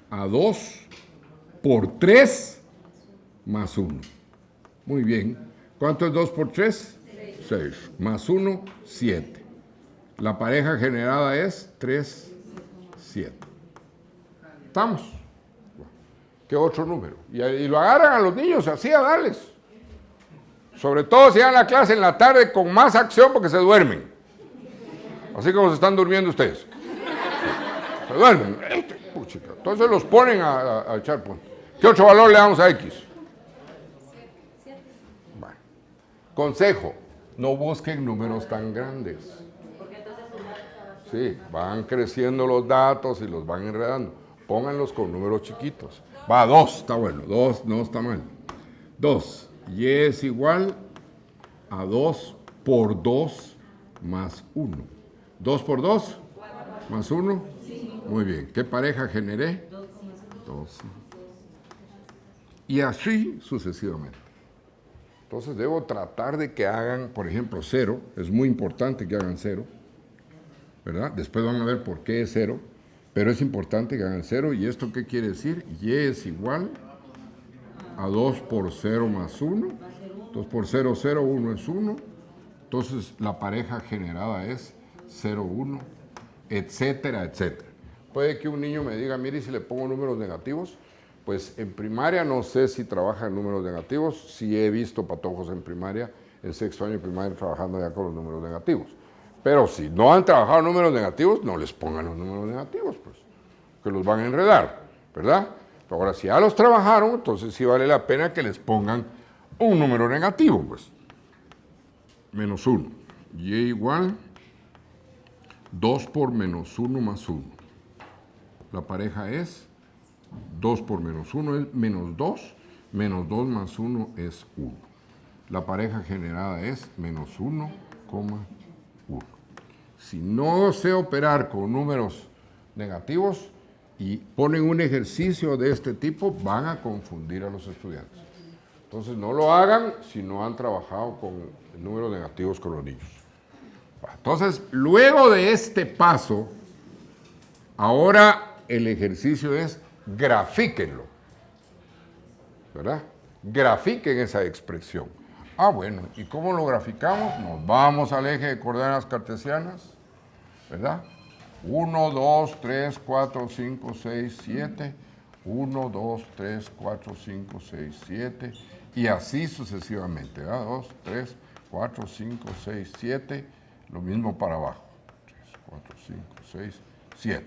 a 2 por 3 más 1. Muy bien. ¿Cuánto es 2 por 3? 6. Más 1, 7. La pareja generada es 3, 7. ¿Estamos? ¿Qué otro número? Y lo agarran a los niños así a darles. Sobre todo si dan la clase en la tarde con más acción porque se duermen. Así como se están durmiendo ustedes. Se duermen. Entonces los ponen a echar puntos. ¿Qué otro valor le damos a X? Bueno. Consejo, no busquen números tan grandes. Sí, van creciendo los datos y los van enredando. Pónganlos con números chiquitos. Va, 2, está bueno. 2 no está mal. 2, y es igual a 2 por 2 más 1. 2 por 2 más 1. Muy bien. ¿Qué pareja generé? 2. Y así sucesivamente. Entonces debo tratar de que hagan, por ejemplo, 0. Es muy importante que hagan 0. ¿Verdad? Después van a ver por qué es 0. Pero es importante que hagan 0. ¿Y esto qué quiere decir? Y es igual a 2 por 0 más 1. 2 por 0, 0, 1 es 1. Entonces la pareja generada es 0, 1, etcétera, etcétera. Puede que un niño me diga, mire, ¿y si le pongo números negativos? Pues en primaria no sé si trabaja en números negativos. Sí he visto patojos en primaria, en sexto año de primaria, trabajando ya con los números negativos. Pero si no han trabajado números negativos, no les pongan los números negativos, pues, que los van a enredar, ¿verdad? Pero ahora, si ya los trabajaron, entonces sí vale la pena que les pongan un número negativo, pues. Menos 1. Y igual 2 por menos 1 más 1. La pareja es 2 por menos 1 es menos 2. Menos 2 más 1 es 1. La pareja generada es menos 1, 1. Si no sé operar con números negativos y ponen un ejercicio de este tipo, van a confundir a los estudiantes. Entonces no lo hagan si no han trabajado con números negativos con los niños. Entonces, luego de este paso, ahora el ejercicio es grafíquenlo, ¿verdad? Grafiquen esa expresión. Ah, bueno, ¿y cómo lo graficamos? Nos vamos al eje de coordenadas cartesianas, ¿verdad? 1, 2, 3, 4, 5, 6, 7. 1, 2, 3, 4, 5, 6, 7. Y así sucesivamente, ¿verdad? 2, 3, 4, 5, 6, 7. Lo mismo para abajo. 3, 4, 5, 6, 7.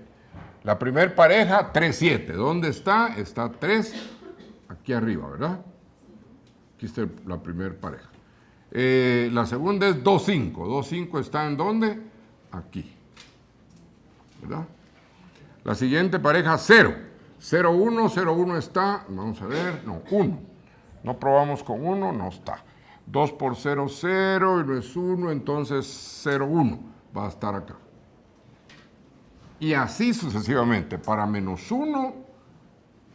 La primer pareja, 3, 7. ¿Dónde está? Está 3, aquí arriba, ¿verdad? Aquí está la primera pareja. La segunda es 2, 5. 2, 5 está ¿en dónde? Aquí. ¿Verdad? La siguiente pareja, 0. 0, 1, 0, 1 está, vamos a ver, no, 1. No probamos con 1, no está. 2 por 0, 0, y no es 1, entonces 0, 1 va a estar acá. Y así sucesivamente, para menos 1,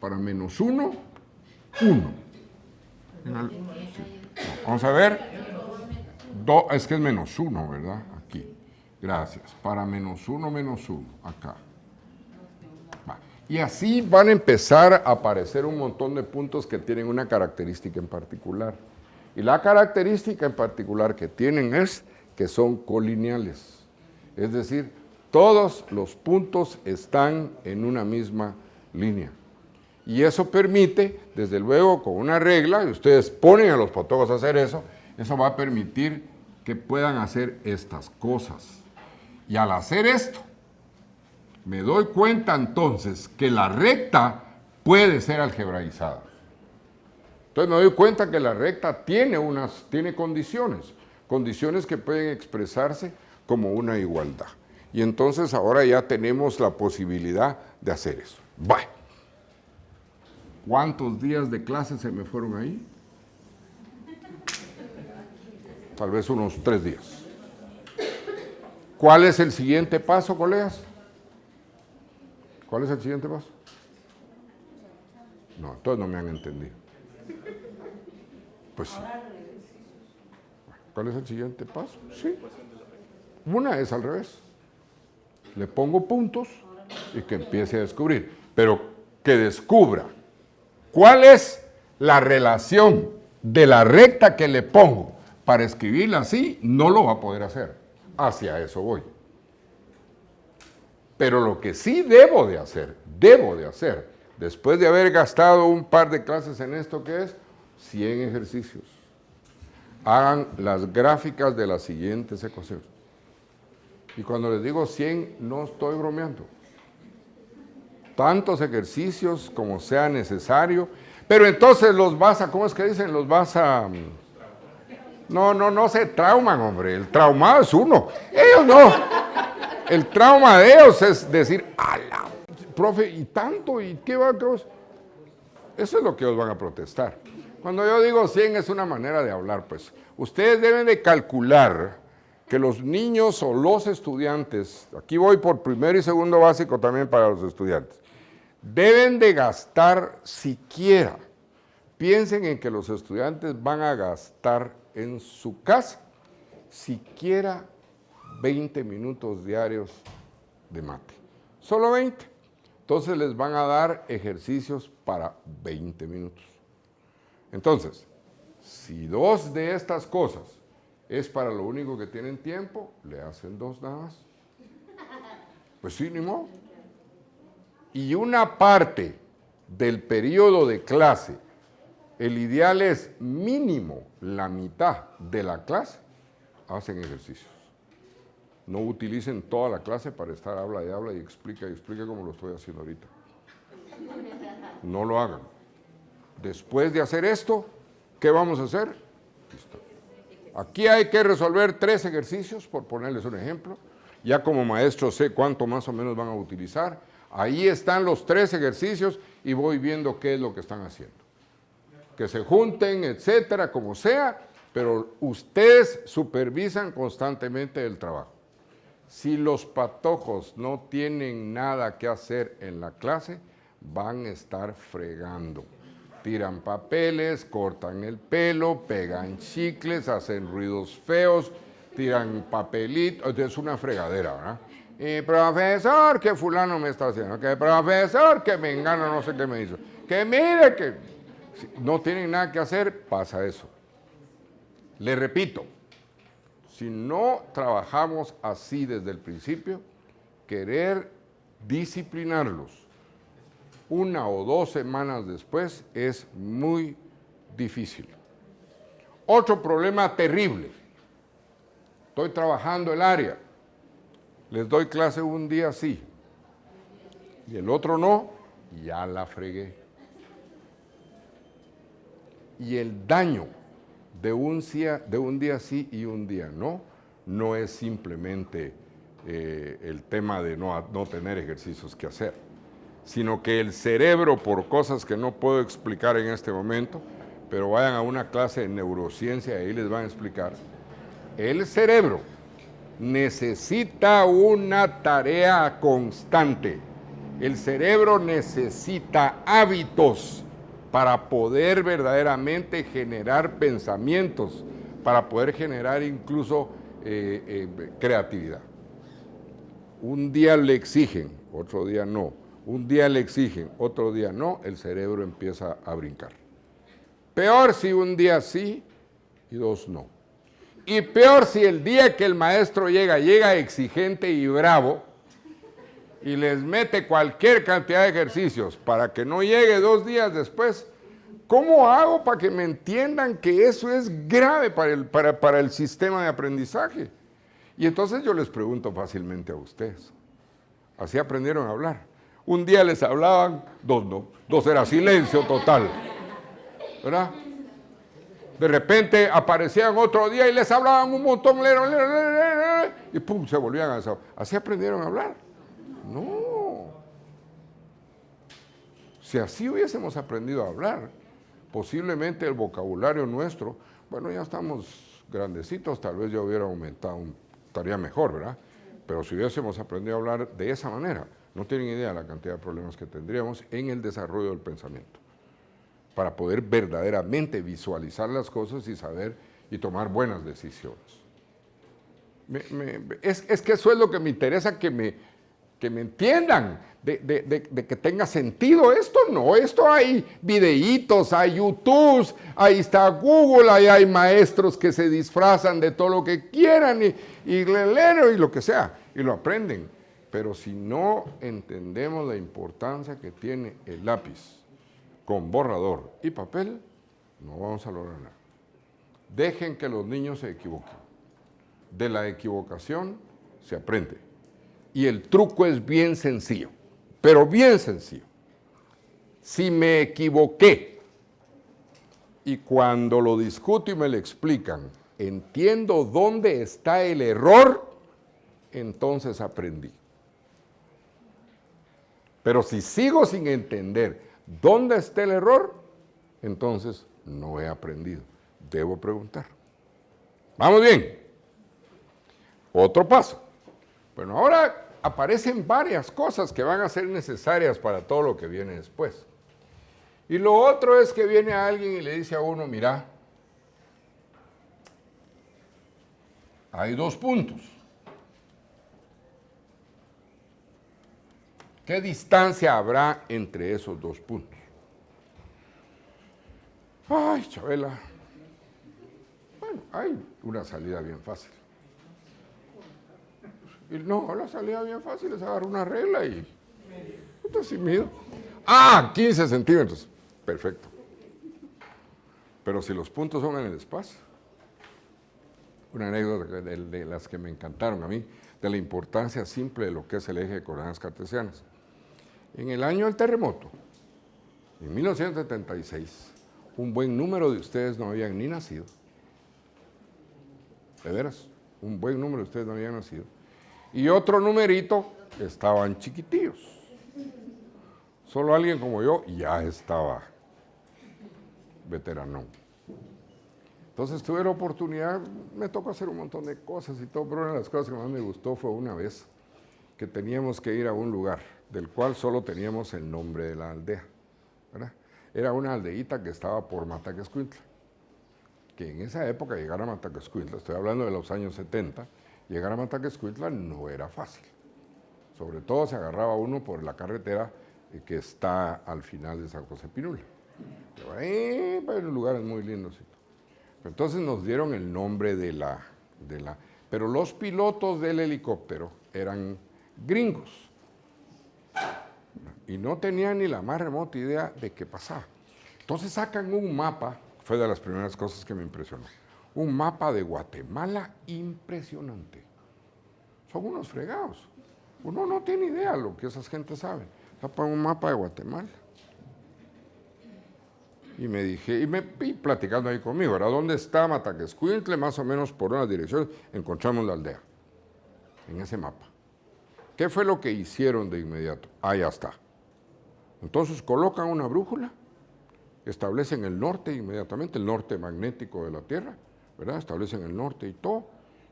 1. Vamos a ver. Es que es menos 1, ¿verdad? Aquí. Gracias. Para menos 1, acá. Va. Y así van a empezar a aparecer un montón de puntos que tienen una característica en particular. Y la característica en particular que tienen es que son colineales. Es decir, todos los puntos están en una misma línea. Y eso permite, desde luego, con una regla, y ustedes ponen a los patólogos a hacer eso va a permitir que puedan hacer estas cosas. Y al hacer esto, me doy cuenta entonces que la recta puede ser algebraizada. Entonces me doy cuenta que la recta tiene condiciones que pueden expresarse como una igualdad. Y entonces ahora ya tenemos la posibilidad de hacer eso. Bueno. ¿Cuántos días de clase se me fueron ahí? Tal vez unos 3 días. ¿Cuál es el siguiente paso, colegas? ¿Cuál es el siguiente paso? No, entonces no me han entendido. Pues sí. ¿Cuál es el siguiente paso? Sí. Una es al revés. Le pongo puntos y que empiece a descubrir. Pero que descubra cuál es la relación de la recta que le pongo para escribirla así, no lo va a poder hacer. Hacia eso voy. Pero lo que sí debo de hacer, después de haber gastado un par de clases en esto, ¿qué es? 100 ejercicios. Hagan las gráficas de las siguientes ecuaciones. Y cuando les digo 100, no estoy bromeando. Tantos ejercicios como sea necesario, pero entonces los vas a, ¿cómo es que dicen? Los vas a... No se trauman, hombre, el traumado es uno, ellos no. El trauma de ellos es decir, ala, profe, y tanto, y qué va a... Eso es lo que ellos van a protestar. Cuando yo digo 100 es una manera de hablar, pues. Ustedes deben de calcular que los niños o los estudiantes, aquí voy por primero y segundo básico también para los estudiantes, deben de gastar siquiera, piensen en que los estudiantes van a gastar en su casa siquiera 20 minutos diarios de mate. Solo 20. Entonces les van a dar ejercicios para 20 minutos. Entonces, si 2 de estas cosas es para lo único que tienen tiempo, le hacen 2 nada más. Pues sí, ni modo. Y una parte del periodo de clase, el ideal es mínimo la mitad de la clase, hacen ejercicios. No utilicen toda la clase para estar habla y explica como lo estoy haciendo ahorita. No lo hagan. Después de hacer esto, ¿qué vamos a hacer? Listo. Aquí hay que resolver 3 ejercicios, por ponerles un ejemplo. Ya como maestro sé cuánto más o menos van a utilizar. Ahí están los 3 ejercicios y voy viendo qué es lo que están haciendo. Que se junten, etcétera, como sea, pero ustedes supervisan constantemente el trabajo. Si los patojos no tienen nada que hacer en la clase, van a estar fregando. Tiran papeles, cortan el pelo, pegan chicles, hacen ruidos feos, tiran papelitos, es una fregadera, ¿verdad? Y profesor, que fulano me está haciendo, que profesor, que mengano no sé qué me hizo, que mire que si no tienen nada que hacer, pasa eso. Le repito, si no trabajamos así desde el principio, querer disciplinarlos 1 o 2 semanas después es muy difícil. Otro problema terrible. Estoy trabajando el área. Les doy clase un día sí y el otro no, ya la fregué. Y el daño de un día sí y un día no es simplemente el tema de no tener ejercicios que hacer, sino que el cerebro, por cosas que no puedo explicar en este momento, pero vayan a una clase de neurociencia y ahí les van a explicar, el cerebro necesita una tarea constante. El cerebro necesita hábitos para poder verdaderamente generar pensamientos, para poder generar incluso creatividad. Un día le exigen, otro día no. Un día le exigen, otro día no, el cerebro empieza a brincar. Peor si un día sí y dos no. Y peor si el día que el maestro llega exigente y bravo y les mete cualquier cantidad de ejercicios para que no llegue 2 días después. ¿Cómo hago para que me entiendan que eso es grave para el sistema de aprendizaje? Y entonces yo les pregunto fácilmente a ustedes. Así aprendieron a hablar. Un día les hablaban, 2 no. 2 era silencio total. ¿Verdad? De repente aparecían otro día y les hablaban un montón, y pum, se volvían a hacer. Así aprendieron a hablar. No. Si así hubiésemos aprendido a hablar, posiblemente el vocabulario nuestro, bueno, ya estamos grandecitos, tal vez ya hubiera aumentado, estaría mejor, ¿verdad? Pero si hubiésemos aprendido a hablar de esa manera, no tienen idea de la cantidad de problemas que tendríamos en el desarrollo del pensamiento, para poder verdaderamente visualizar las cosas y saber y tomar buenas decisiones. Es que eso es lo que me interesa que me entiendan, de que tenga sentido esto. No, esto hay videitos, hay YouTube, ahí está Google, ahí hay maestros que se disfrazan de todo lo que quieran y lo que sea, y lo aprenden. Pero si no entendemos la importancia que tiene el lápiz con borrador y papel, no vamos a lograr nada. Dejen que los niños se equivoquen. De la equivocación se aprende. Y el truco es bien sencillo, pero bien sencillo. Si me equivoqué y cuando lo discuto y me lo explican, entiendo dónde está el error, entonces aprendí. Pero si sigo sin entender dónde está el error, entonces no he aprendido. Debo preguntar. ¿Vamos bien? Otro paso. Bueno, ahora aparecen varias cosas que van a ser necesarias para todo lo que viene después. Y lo otro es que viene alguien y le dice a uno, mira, hay 2 puntos. ¿Qué distancia habrá entre esos 2 puntos? Ay, Chabela. Bueno, hay una salida bien fácil. Y no, la salida bien fácil es agarrar una regla y... Entonces, mido. 15 centímetros. Perfecto. Pero si los puntos son en el espacio. Una anécdota de las que me encantaron a mí, de la importancia simple de lo que es el eje de coordenadas cartesianas. En el año del terremoto, en 1976, un buen número de ustedes no habían ni nacido. De veras, un buen número de ustedes no habían nacido. Y otro numerito estaban chiquitillos. Solo alguien como yo ya estaba veterano. Entonces tuve la oportunidad, me tocó hacer un montón de cosas y todo, pero una de las cosas que más me gustó fue una vez que teníamos que ir a un lugar del cual solo teníamos el nombre de la aldea, ¿verdad? Era una aldeíta que estaba por Mataquescuintla, que en esa época llegar a Mataquescuintla, estoy hablando de los años 70, llegar a Mataquescuintla no era fácil. Sobre todo se agarraba uno por la carretera que está al final de San José Pinula. Pero ahí hay lugares muy lindos. Entonces nos dieron el nombre de la... Pero los pilotos del helicóptero eran gringos. Y no tenían ni la más remota idea de qué pasaba. Entonces sacan un mapa, fue de las primeras cosas que me impresionó. Un mapa de Guatemala impresionante. Son unos fregados. Uno no tiene idea de lo que esas gentes saben. Sacan un mapa de Guatemala. y me dije, y platicando ahí conmigo, ¿verdad? ¿Dónde está Mataquescuintle? Más o menos por una dirección encontramos la aldea, en ese mapa. ¿Qué fue lo que hicieron de inmediato? Ya está. Entonces colocan una brújula, establecen el norte inmediatamente, el norte magnético de la Tierra, ¿verdad? Establecen el norte y todo,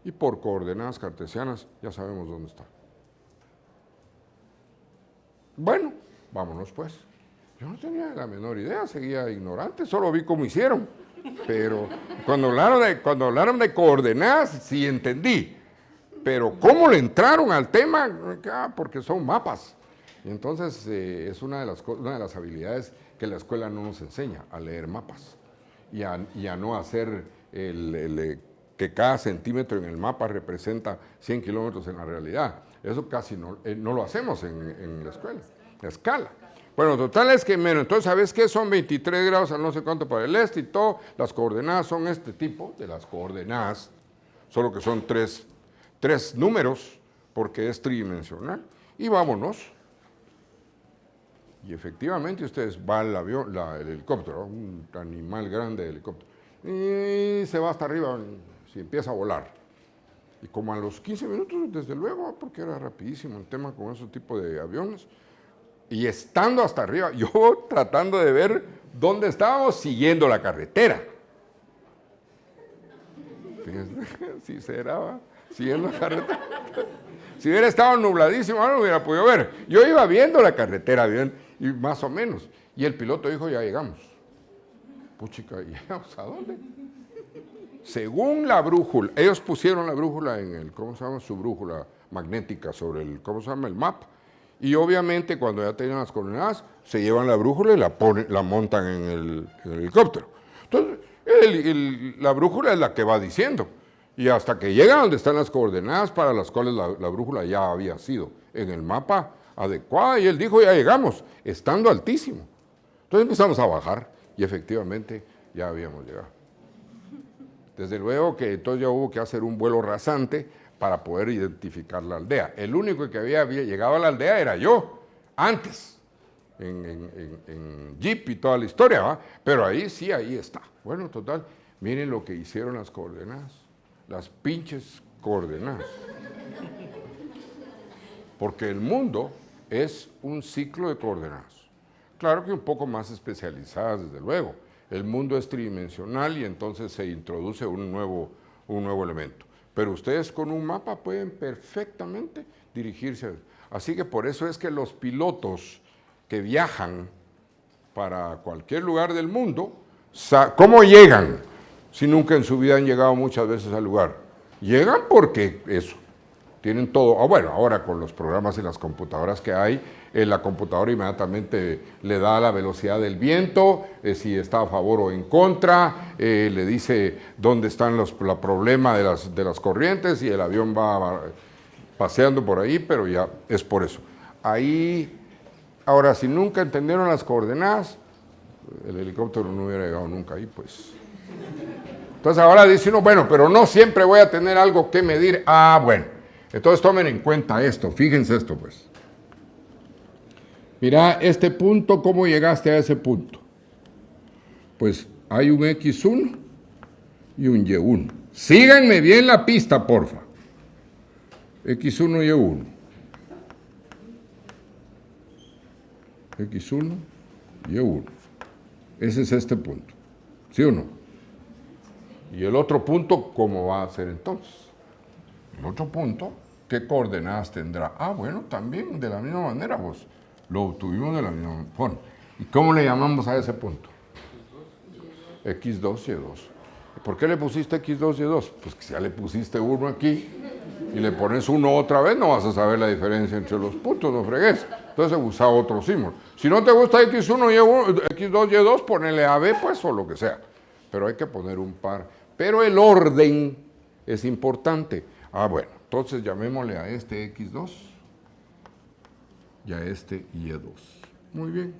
y por coordenadas cartesianas ya sabemos dónde está. Bueno, vámonos pues. Yo no tenía la menor idea, seguía ignorante, solo vi cómo hicieron. Pero cuando hablaron de coordenadas, sí entendí. Pero cómo le entraron al tema, porque son mapas. Y entonces es una de las habilidades que la escuela no nos enseña, a leer mapas. Y a no hacer que cada centímetro en el mapa representa 100 kilómetros en la realidad. Eso casi no lo hacemos en la escuela, la escala. Bueno, total es que menos. Entonces, ¿sabes qué? Son 23 grados al no sé cuánto para el este y todo. Las coordenadas son este tipo de las coordenadas, solo que son tres números, porque es tridimensional. Y vámonos. Y efectivamente ustedes van al avión, el helicóptero, un animal grande de helicóptero, y se va hasta arriba, si empieza a volar. Y como a los 15 minutos, desde luego, porque era rapidísimo el tema con ese tipo de aviones, y estando hasta arriba, yo tratando de ver dónde estábamos, siguiendo la carretera. Fíjense, si será, siguiendo la carretera. Si hubiera estado nubladísimo, no lo hubiera podido ver. Yo iba viendo la carretera bien, y más o menos. Y el piloto dijo, ya llegamos. Puchica, ¿llegamos a dónde? Según la brújula, ellos pusieron la brújula en el, ¿cómo se llama? Su brújula magnética sobre el, ¿cómo se llama? El mapa. Y obviamente cuando ya tenían las coordenadas, se llevan la brújula y la montan en el helicóptero. Entonces, la brújula es la que va diciendo. Y hasta que llegan donde están las coordenadas para las cuales la brújula ya había sido en el mapa adecuada. Y él dijo, ya llegamos, estando altísimo. Entonces empezamos a bajar y efectivamente ya habíamos llegado. Desde luego que entonces ya hubo que hacer un vuelo rasante para poder identificar la aldea. El único que había llegado a la aldea era yo, antes, en Jeep y toda la historia, ¿va? Pero ahí sí, ahí está. Bueno, total, miren lo que hicieron las coordenadas, las pinches coordenadas. Porque el mundo es un ciclo de coordenadas. Claro que un poco más especializadas, desde luego. El mundo es tridimensional y entonces se introduce un nuevo elemento. Pero ustedes con un mapa pueden perfectamente dirigirse. Así que por eso es que los pilotos que viajan para cualquier lugar del mundo, ¿cómo llegan? Si nunca en su vida han llegado muchas veces al lugar. Llegan porque eso, tienen todo. Bueno, ahora con los programas y las computadoras que hay, la computadora inmediatamente le da la velocidad del viento, si está a favor o en contra, le dice dónde están los problemas de las corrientes y el avión va paseando por ahí, pero ya es por eso. Ahí, ahora, si nunca entendieron las coordenadas, el helicóptero no hubiera llegado nunca ahí, pues. Entonces ahora dice uno, bueno, pero no siempre voy a tener algo que medir. Bueno, entonces tomen en cuenta esto, fíjense esto, pues. Mira, este punto, ¿cómo llegaste a ese punto? Pues hay un X1 y un Y1. Síganme bien la pista, porfa. X1 y Y1. X1 y Y1. Ese es este punto. ¿Sí o no? Y el otro punto, ¿cómo va a ser entonces? El otro punto, ¿qué coordenadas tendrá? Bueno, también de la misma manera, vos. Lo obtuvimos de la misma forma. ¿Y cómo le llamamos a ese punto? X2, Y2. ¿Por qué le pusiste X2, Y2? Pues que si ya le pusiste uno aquí y le pones uno otra vez, no vas a saber la diferencia entre los puntos, no fregues. Entonces usa otro símbolo. Si no te gusta X1, Y1, X2, Y2, ponele AB, pues, o lo que sea. Pero hay que poner un par. Pero el orden es importante. Bueno, entonces llamémosle a este X2 y a este Y2. Muy bien.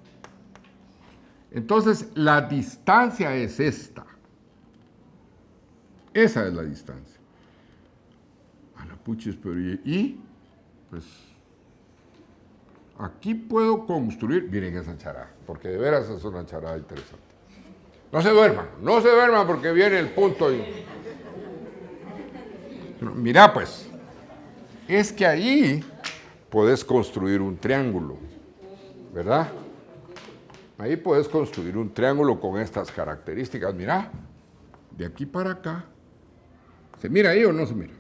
Entonces, la distancia es esta. Esa es la distancia. A la puchis, pero y pues, aquí puedo construir, miren esa charada, porque de veras es una charada interesante. No se duerman porque viene el punto. Mira pues, es que ahí puedes construir un triángulo, ¿verdad? Ahí puedes construir un triángulo con estas características. Mira, de aquí para acá. ¿Se mira ahí o no se mira?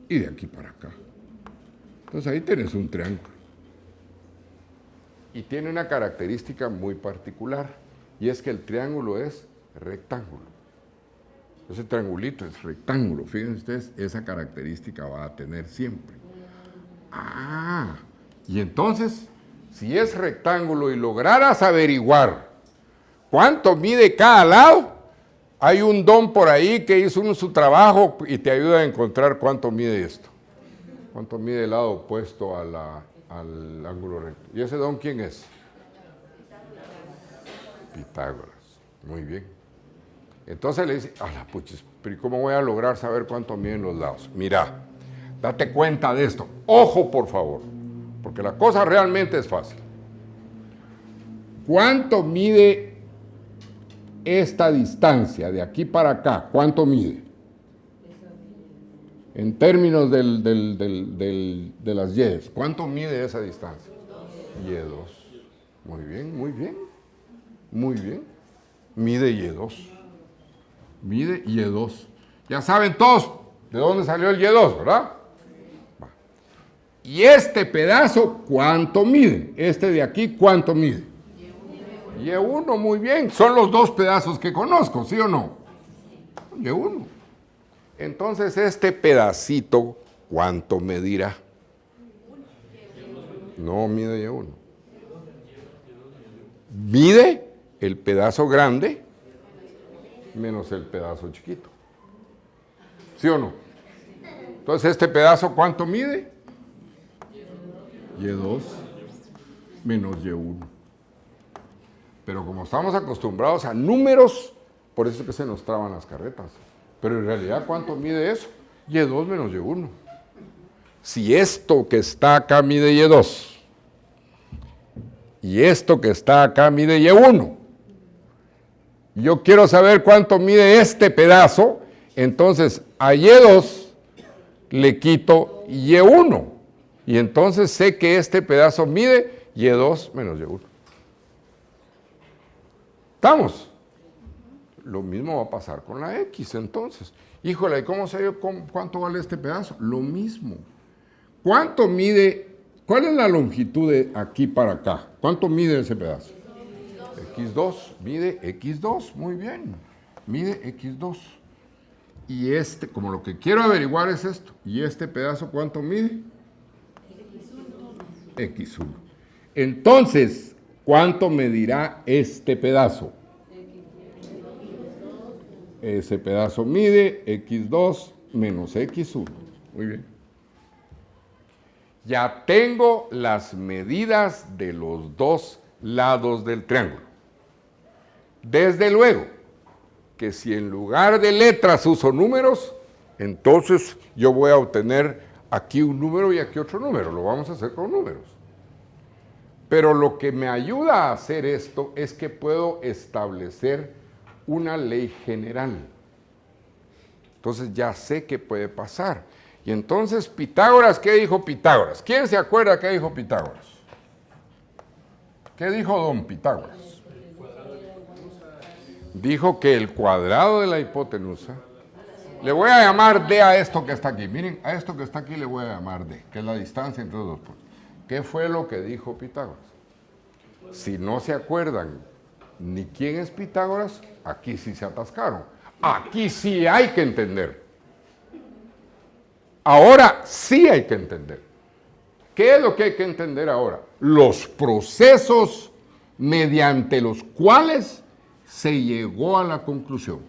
Y de aquí para acá. Entonces ahí tienes un triángulo. Y tiene una característica muy particular, y es que el triángulo es rectángulo. Ese triangulito es rectángulo. Fíjense ustedes, esa característica va a tener siempre. Ah, y entonces, si es rectángulo y lograras averiguar cuánto mide cada lado, hay un don por ahí que hizo su trabajo y te ayuda a encontrar cuánto mide esto. Cuánto mide el lado opuesto al ángulo recto. ¿Y ese don quién es? Pitágoras. Muy bien. Entonces le dice, a la puchis, pero ¿cómo voy a lograr saber cuánto miden los lados? Mira, date cuenta de esto. Ojo, por favor, porque la cosa realmente es fácil. ¿Cuánto mide esta distancia de aquí para acá? ¿Cuánto mide? En términos de las Y, ¿cuánto mide esa distancia? Y2. Muy bien, muy bien. Muy bien. Mide Y2. Mide Y2. Ya saben todos de dónde salió el Y2, ¿verdad? Va. Y este pedazo, ¿cuánto mide? Este de aquí, ¿cuánto mide? Y1, muy bien. Son los dos pedazos que conozco, ¿sí o no? Y1. Entonces, este pedacito, ¿cuánto medirá? No mide Y1. Mide el pedazo grande menos el pedazo chiquito. ¿Sí o no? Entonces, ¿este pedazo cuánto mide? Y2 menos Y1. Pero como estamos acostumbrados a números, por eso es que se nos traban las carretas. Pero en realidad, ¿cuánto mide eso? Y2 menos Y1. Si esto que está acá mide Y2, y esto que está acá mide Y1, yo quiero saber cuánto mide este pedazo, entonces a Y2 le quito Y1, y entonces sé que este pedazo mide Y2 menos Y1. ¿Estamos? Lo mismo va a pasar con la X, entonces. Híjole, ¿y cómo sé yo cuánto vale este pedazo? Lo mismo. ¿Cuánto mide? ¿Cuál es la longitud de aquí para acá? ¿Cuánto mide ese pedazo? X2. Mide X2, muy bien. Mide X2. Y este, como lo que quiero averiguar es esto. ¿Y este pedazo cuánto mide? X1. Entonces, ¿cuánto medirá este pedazo? Ese pedazo mide X2 menos X1. Muy bien. Ya tengo las medidas de los dos lados del triángulo. Desde luego que si en lugar de letras uso números, entonces yo voy a obtener aquí un número y aquí otro número. Lo vamos a hacer con números. Pero lo que me ayuda a hacer esto es que puedo establecer una ley general. Entonces ya sé qué puede pasar. Y entonces Pitágoras, ¿qué dijo Pitágoras? ¿Quién se acuerda qué dijo Pitágoras? ¿Qué dijo don Pitágoras? Dijo que el cuadrado de la hipotenusa, le voy a llamar D a esto que está aquí. Miren, a esto que está aquí le voy a llamar D, que es la distancia entre los dos puntos. ¿Qué fue lo que dijo Pitágoras? Si no se acuerdan ni quién es Pitágoras, aquí sí se atascaron. Aquí sí hay que entender. Ahora sí hay que entender. ¿Qué es lo que hay que entender ahora? Los procesos mediante los cuales se llegó a la conclusión.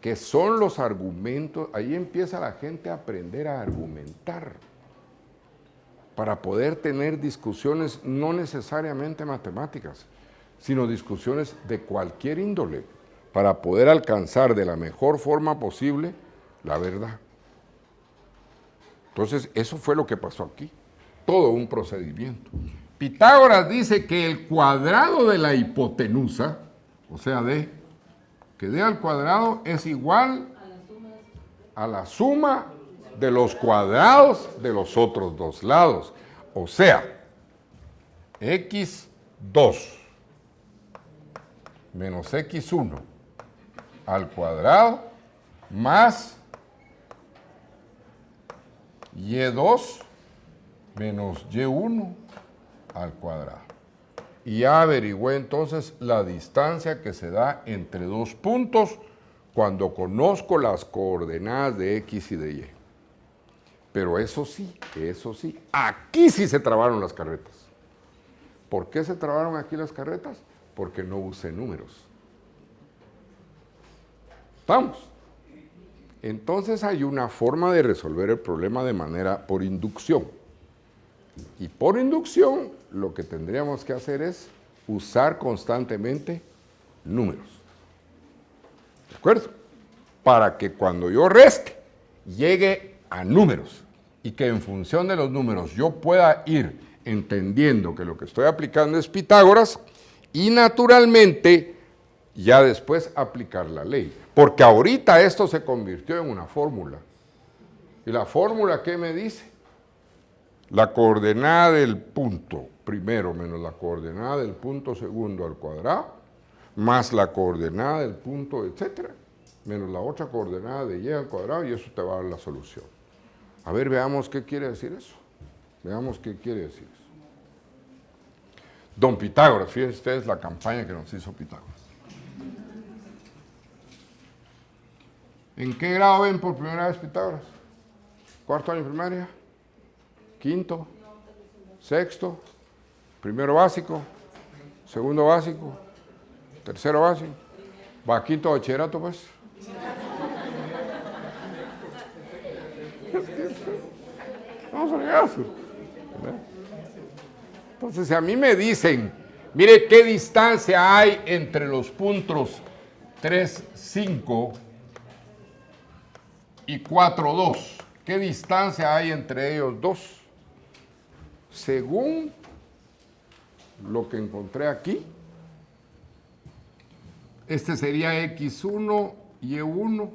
Que son los argumentos, ahí empieza la gente a aprender a argumentar para poder tener discusiones no necesariamente matemáticas, sino discusiones de cualquier índole, para poder alcanzar de la mejor forma posible la verdad. Entonces, eso fue lo que pasó aquí, todo un procedimiento. Pitágoras dice que el cuadrado de la hipotenusa, o sea, que d al cuadrado es igual a la suma de los cuadrados de los otros dos lados. O sea, x2 menos x1 al cuadrado más y2 menos y1 al cuadrado. Y ya averigüé entonces la distancia que se da entre dos puntos cuando conozco las coordenadas de x y de y. Pero eso sí, aquí sí se trabaron las carretas. ¿Por qué se trabaron aquí las carretas? Porque no usé números. ¿Estamos? Entonces hay una forma de resolver el problema de manera por inducción. Y por inducción lo que tendríamos que hacer es usar constantemente números. ¿De acuerdo? Para que cuando yo reste llegue a números y que en función de los números yo pueda ir entendiendo que lo que estoy aplicando es Pitágoras y naturalmente ya después aplicar la ley. Porque ahorita esto se convirtió en una fórmula. ¿Y la fórmula qué me dice? La coordenada del punto primero menos la coordenada del punto segundo al cuadrado, más la coordenada del punto, etcétera, menos la otra coordenada de y al cuadrado, y eso te va a dar la solución. A ver, veamos qué quiere decir eso. Veamos qué quiere decir eso. Don Pitágoras, fíjense ustedes la campaña que nos hizo Pitágoras. ¿En qué grado ven por primera vez Pitágoras? ¿Cuarto año de primaria? ¿Quinto? ¿Sexto? ¿Primero básico? ¿Segundo básico? ¿Tercero básico? ¿Va quinto bachillerato, pues? Vamos a llegar. Entonces, si a mí me dicen, mire qué distancia hay entre los puntos 3, 5 y 4, 2. ¿Qué distancia hay entre ellos dos? Según lo que encontré aquí, este sería x1, y1,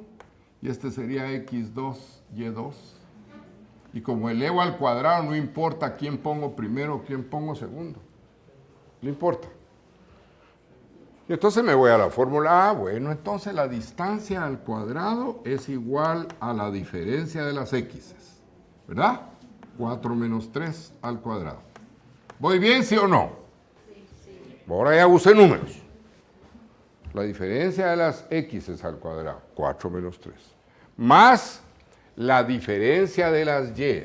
y este sería x2, y2. Y como elevo al cuadrado, no importa quién pongo primero o quién pongo segundo. No importa. Y entonces me voy a la fórmula A. Bueno, entonces la distancia al cuadrado es igual a la diferencia de las x, ¿verdad? 4 menos 3 al cuadrado. ¿Voy bien, sí o no? Sí. Ahora ya usé números. La diferencia de las x al cuadrado, 4 menos 3, más la diferencia de las y,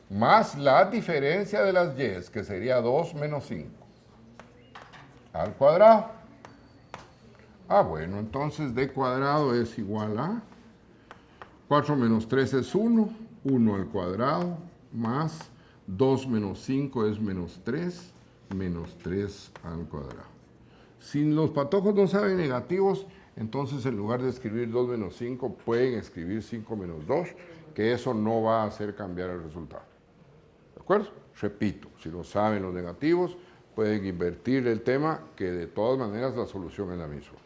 más la diferencia de las y, que sería 2 menos 5, al cuadrado. Bueno, entonces d cuadrado es igual a 4 menos 3 es 1, 1 al cuadrado, más 2 menos 5 es menos 3 al cuadrado. Si los patojos no saben negativos, entonces en lugar de escribir 2 menos 5, pueden escribir 5 menos 2, que eso no va a hacer cambiar el resultado. ¿De acuerdo? Repito, si lo saben los negativos, pueden invertir el tema, que de todas maneras la solución es la misma.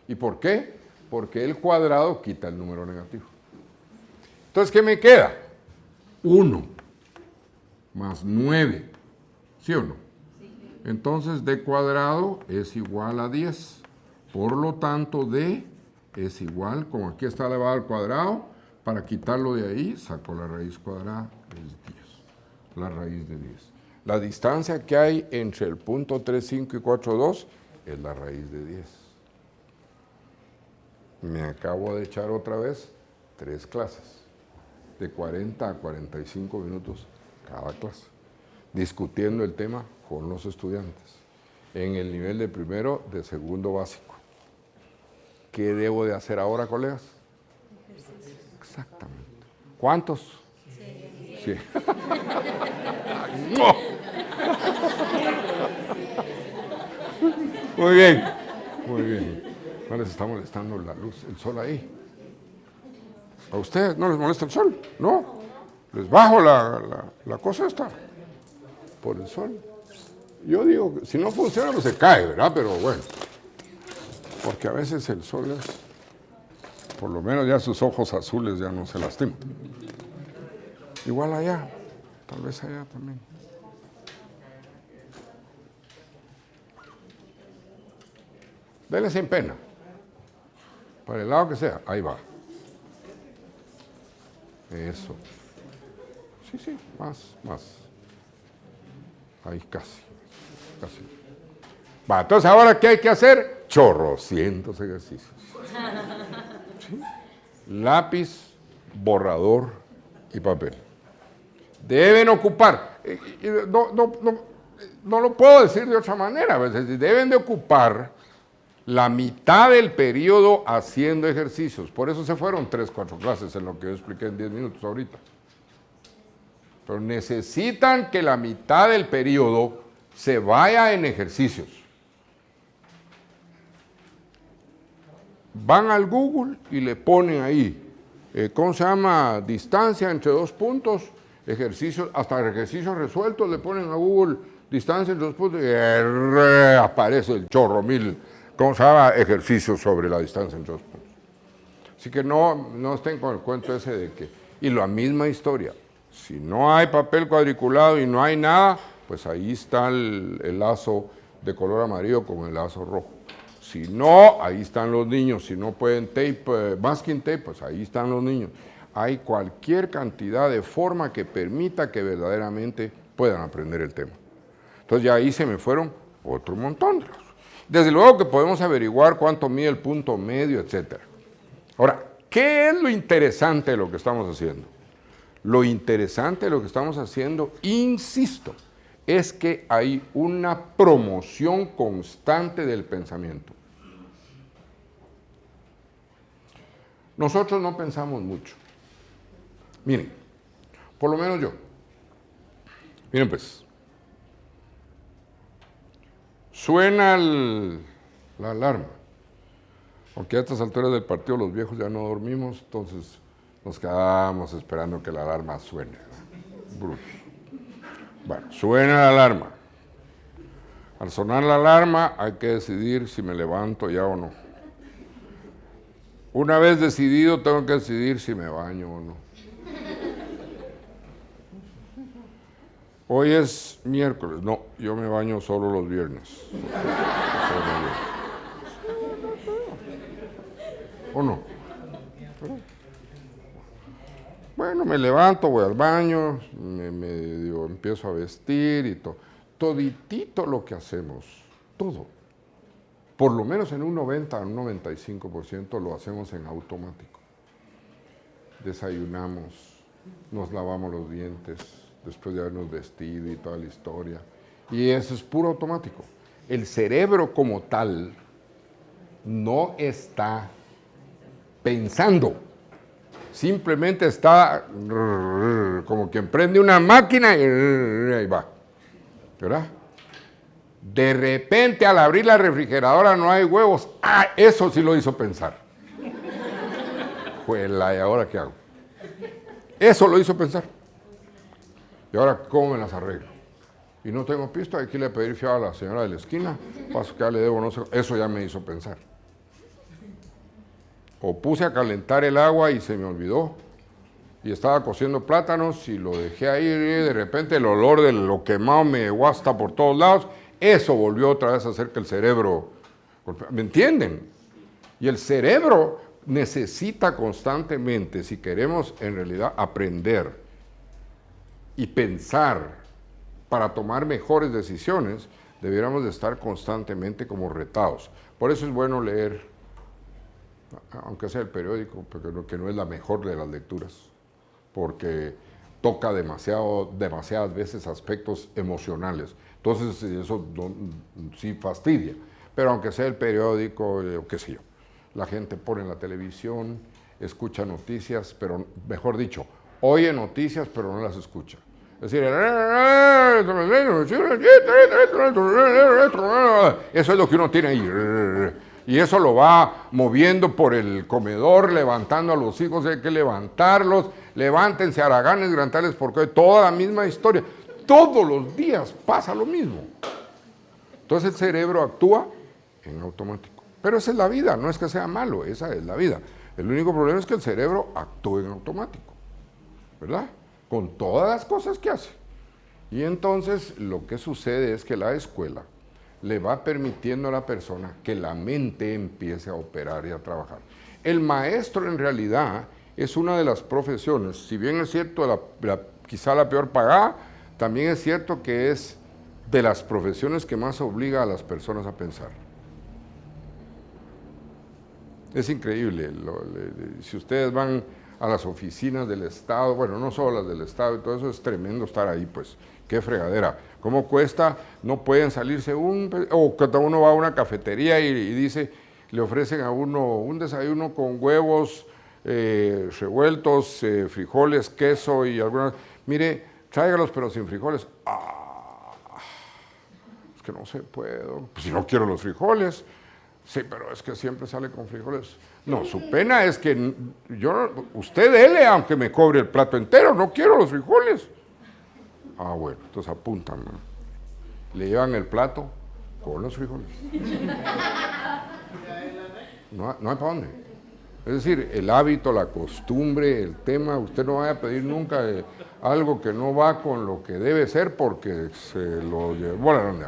¿Y por qué? Porque el cuadrado quita el número negativo. Entonces, ¿qué me queda? 1 más 9. ¿Sí o no? Sí. Entonces, d cuadrado es igual a 10. Por lo tanto, d es igual, como aquí está elevado al cuadrado, para quitarlo de ahí, saco la raíz cuadrada, es 10. La raíz de 10. La distancia que hay entre el punto 3, 5 y 4, 2 es la raíz de 10. Me acabo de echar otra vez 3 clases, de 40 a 45 minutos cada clase, discutiendo el tema con los estudiantes, en el nivel de primero, de segundo básico. ¿Qué debo de hacer ahora, colegas? Exactamente. ¿Cuántos? Sí. ¡No! Muy bien, muy bien. No les está molestando la luz, el sol ahí. ¿A ustedes no les molesta el sol? ¿No? ¿Les bajo la cosa esta? por el sol. Yo digo, si no funciona, pues se cae, ¿verdad? Pero bueno, porque a veces el sol es, por lo menos ya sus ojos azules ya no se lastiman. Igual allá, tal vez allá también. Dele sin pena. Para el lado que sea, ahí va. Eso. Sí, más. Ahí casi. Va, entonces ahora ¿qué hay que hacer? Chorrocientos ejercicios. ¿Sí? Lápiz, borrador y papel. Deben ocupar, no lo puedo decir de otra manera, deben de ocupar la mitad del periodo haciendo ejercicios. Por eso se fueron 3, 4 clases en lo que yo expliqué en 10 minutos ahorita. Pero necesitan que la mitad del periodo se vaya en ejercicios. Van al Google y le ponen ahí, ¿cómo se llama? Distancia entre 2 puntos, ejercicios, hasta ejercicios resueltos, le ponen a Google distancia entre 2 puntos y aparece el chorro mil, ¿cómo se llama? Ejercicios sobre la distancia entre 2 puntos. Así que no estén con el cuento ese de que, y la misma historia. Si no hay papel cuadriculado y no hay nada, pues ahí está el lazo de color amarillo con el lazo rojo. Si no, ahí están los niños. Si no pueden masking tape, pues ahí están los niños. Hay cualquier cantidad de forma que permita que verdaderamente puedan aprender el tema. Entonces ya ahí se me fueron otro montón de los. Desde luego que podemos averiguar cuánto mide el punto medio, etc. Ahora, ¿qué es lo interesante de lo que estamos haciendo? Lo interesante de lo que estamos haciendo, insisto, es que hay una promoción constante del pensamiento. Nosotros no pensamos mucho. Miren, por lo menos yo. Miren pues, suena la alarma. Aunque a estas alturas del partido los viejos ya no dormimos, entonces nos quedamos esperando que la alarma suene. Brutos. Bueno, suena la alarma. Al sonar la alarma hay que decidir si me levanto ya o no. Una vez decidido tengo que decidir si me baño o no. Hoy es miércoles. No, yo me baño solo los viernes. ¿O no? Bueno, me levanto, voy al baño, empiezo a vestir y todo. Toditito lo que hacemos, todo, por lo menos en un 90 o un 95% lo hacemos en automático. Desayunamos, nos lavamos los dientes después de habernos vestido y toda la historia. Y eso es puro automático. El cerebro como tal no está pensando. Simplemente está como quien prende una máquina y ahí va. ¿Verdad? De repente al abrir la refrigeradora no hay huevos. ¡Ah! Eso sí lo hizo pensar. Juela, ¿y ahora qué hago? Eso lo hizo pensar. ¿Y ahora cómo me las arreglo? Y no tengo pisto, hay que irle a pedir fiado a la señora de la esquina. Paso que ya le debo, no sé. Eso ya me hizo pensar. O puse a calentar el agua y se me olvidó. Y estaba cociendo plátanos y lo dejé ahí y de repente el olor de lo quemado me guasta por todos lados. Eso volvió otra vez a hacer que el cerebro... ¿Me entienden? Y el cerebro necesita constantemente, si queremos en realidad aprender y pensar para tomar mejores decisiones, debiéramos de estar constantemente como retados. Por eso es bueno leer, aunque sea el periódico, pero que no es la mejor de las lecturas, porque toca demasiadas veces aspectos emocionales. Entonces eso sí fastidia. Pero aunque sea el periódico, qué sé yo, la gente pone en la televisión, escucha noticias, pero mejor dicho, oye noticias, pero no las escucha. Es decir, eso es lo que uno tiene ahí. Y eso lo va moviendo por el comedor, levantando a los hijos, hay que levantarlos, levántense haraganes, granales, porque toda la misma historia. todos los días pasa lo mismo. Entonces el cerebro actúa en automático. Pero esa es la vida, no es que sea malo, esa es la vida. El único problema es que el cerebro actúa en automático, ¿verdad? Con todas las cosas que hace. Y entonces lo que sucede es que la escuela le va permitiendo a la persona que la mente empiece a operar y a trabajar. El maestro en realidad es una de las profesiones, si bien es cierto quizá la peor pagada, también es cierto que es de las profesiones que más obliga a las personas a pensar. Es increíble, si ustedes van a las oficinas del Estado, bueno, no solo las del Estado y todo eso, es tremendo estar ahí, pues, qué fregadera. ¿Cómo cuesta? No pueden salirse o cada uno va a una cafetería y dice, le ofrecen a uno un desayuno con huevos revueltos, frijoles, queso y algunas, mire, tráigalos pero sin frijoles. Es que no se puede, pues si no quiero los frijoles. Sí, pero es que siempre sale con frijoles. No, su pena es que usted dele aunque me cobre el plato entero, no quiero los frijoles. Bueno, entonces apuntan, ¿no? Le llevan el plato con los frijoles. No hay para dónde. Es decir, el hábito, la costumbre, el tema, usted no vaya a pedir nunca algo que no va con lo que debe ser porque se lo llevó la grande.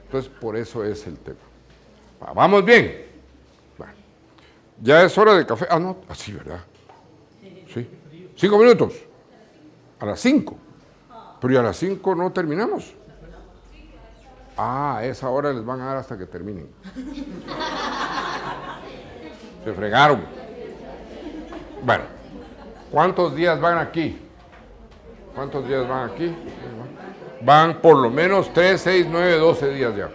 Entonces, por eso es el tema. Vamos bien. Bueno, ya es hora de café. No, así, ¿verdad? Sí. 5 minutos. A las 5. Pero ¿y a las 5 no terminamos? A esa hora les van a dar hasta que terminen. Se fregaron. Bueno, ¿cuántos días van aquí? ¿Cuántos días van aquí? Van por lo menos 3, 6, 9, 12 días ya.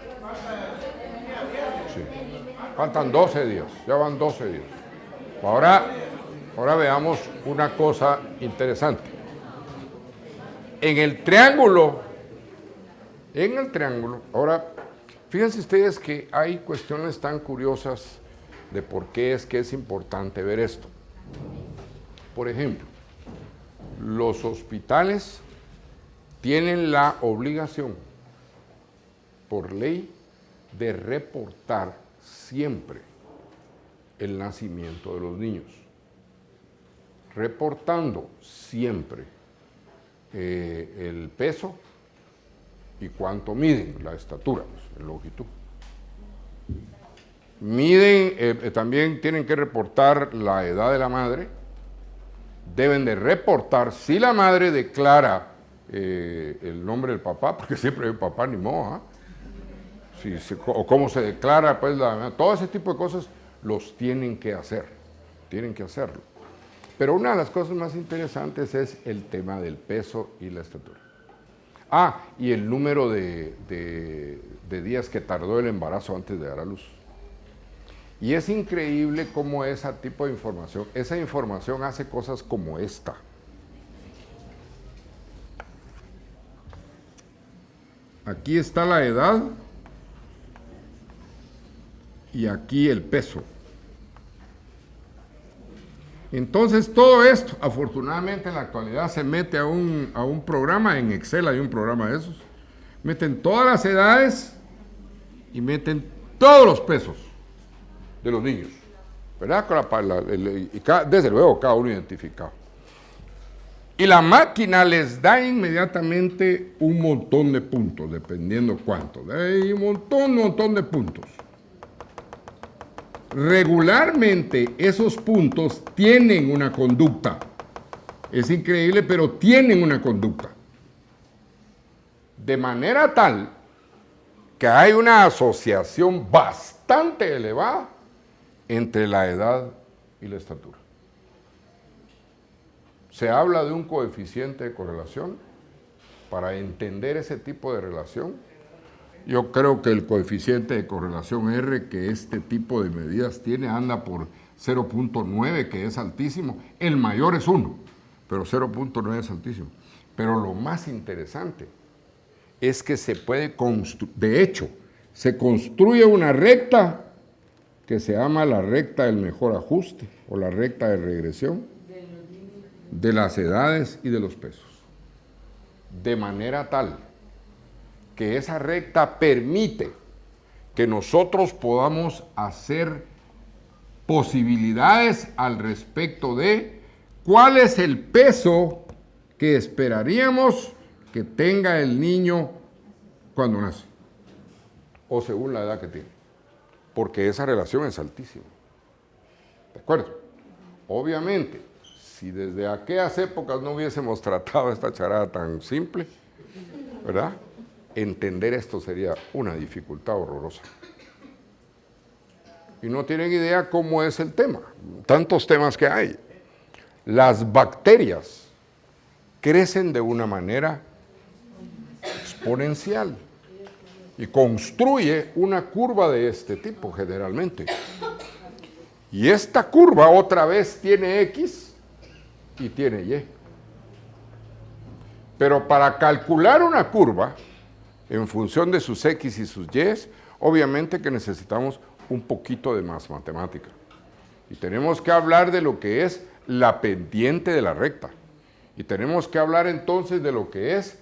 Sí. Faltan 12 días, ya van 12 días. Ahora veamos una cosa interesante. En el triángulo, ahora, fíjense ustedes que hay cuestiones tan curiosas de por qué es que es importante ver esto. Por ejemplo, los hospitales tienen la obligación, por ley, de reportar siempre el nacimiento de los niños. Reportando siempre el peso y cuánto miden, la estatura, pues, en longitud. Miden, también tienen que reportar la edad de la madre, deben de reportar si la madre declara el nombre del papá, porque siempre hay un papá, ni modo, o cómo se declara, pues, todo ese tipo de cosas los tienen que hacer, tienen que hacerlo. Pero una de las cosas más interesantes es el tema del peso y la estatura. Y el número de días que tardó el embarazo antes de dar a luz. Y es increíble cómo ese tipo de información, esa información hace cosas como esta. Aquí está la edad y aquí el peso. Entonces todo esto, afortunadamente en la actualidad se mete a un programa, en Excel hay un programa de esos, meten todas las edades y meten todos los pesos de los niños, ¿verdad? Desde luego cada uno identificado. Y la máquina les da inmediatamente un montón de puntos, dependiendo cuántos. Hay un montón de puntos. Regularmente esos puntos tienen una conducta. Es increíble, pero tienen una conducta. De manera tal que hay una asociación bastante elevada entre la edad y la estatura. Se habla de un coeficiente de correlación. Para entender ese tipo de relación, yo creo que el coeficiente de correlación R que este tipo de medidas tiene anda por 0.9, que es altísimo. El mayor es 1, pero 0.9 es altísimo. Pero lo más interesante es que se puede construir, de hecho, se construye una recta que se llama la recta del mejor ajuste o la recta de regresión de las edades y de los pesos. de manera tal que esa recta permite que nosotros podamos hacer posibilidades al respecto de cuál es el peso que esperaríamos que tenga el niño cuando nace, o según la edad que tiene, porque esa relación es altísima. ¿De acuerdo? Obviamente, si desde aquellas épocas no hubiésemos tratado esta charada tan simple, ¿verdad? Entender esto sería una dificultad horrorosa. Y no tienen idea cómo es el tema, tantos temas que hay. Las bacterias crecen de una manera exponencial y construye una curva de este tipo generalmente. Y esta curva otra vez tiene X y tiene Y. Pero para calcular una curva, en función de sus X y sus Y, obviamente que necesitamos un poquito de más matemática. Y tenemos que hablar de lo que es la pendiente de la recta. Y tenemos que hablar entonces de lo que es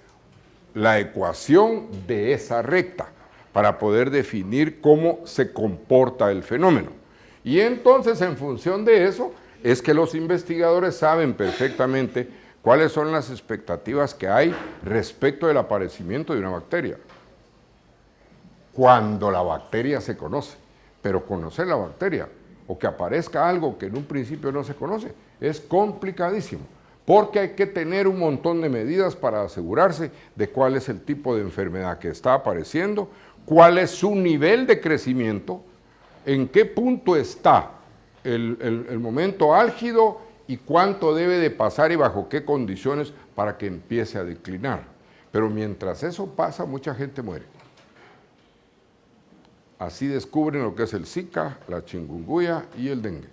la ecuación de esa recta, para poder definir cómo se comporta el fenómeno. Y entonces, en función de eso, es que los investigadores saben perfectamente cuáles son las expectativas que hay respecto del aparecimiento de una bacteria. Cuando la bacteria se conoce, pero conocer la bacteria o que aparezca algo que en un principio no se conoce es complicadísimo, porque hay que tener un montón de medidas para asegurarse de cuál es el tipo de enfermedad que está apareciendo, cuál es su nivel de crecimiento, en qué punto está el momento álgido y cuánto debe de pasar y bajo qué condiciones para que empiece a declinar. Pero mientras eso pasa, mucha gente muere. Así descubren lo que es el Zika, la chikungunya y el dengue.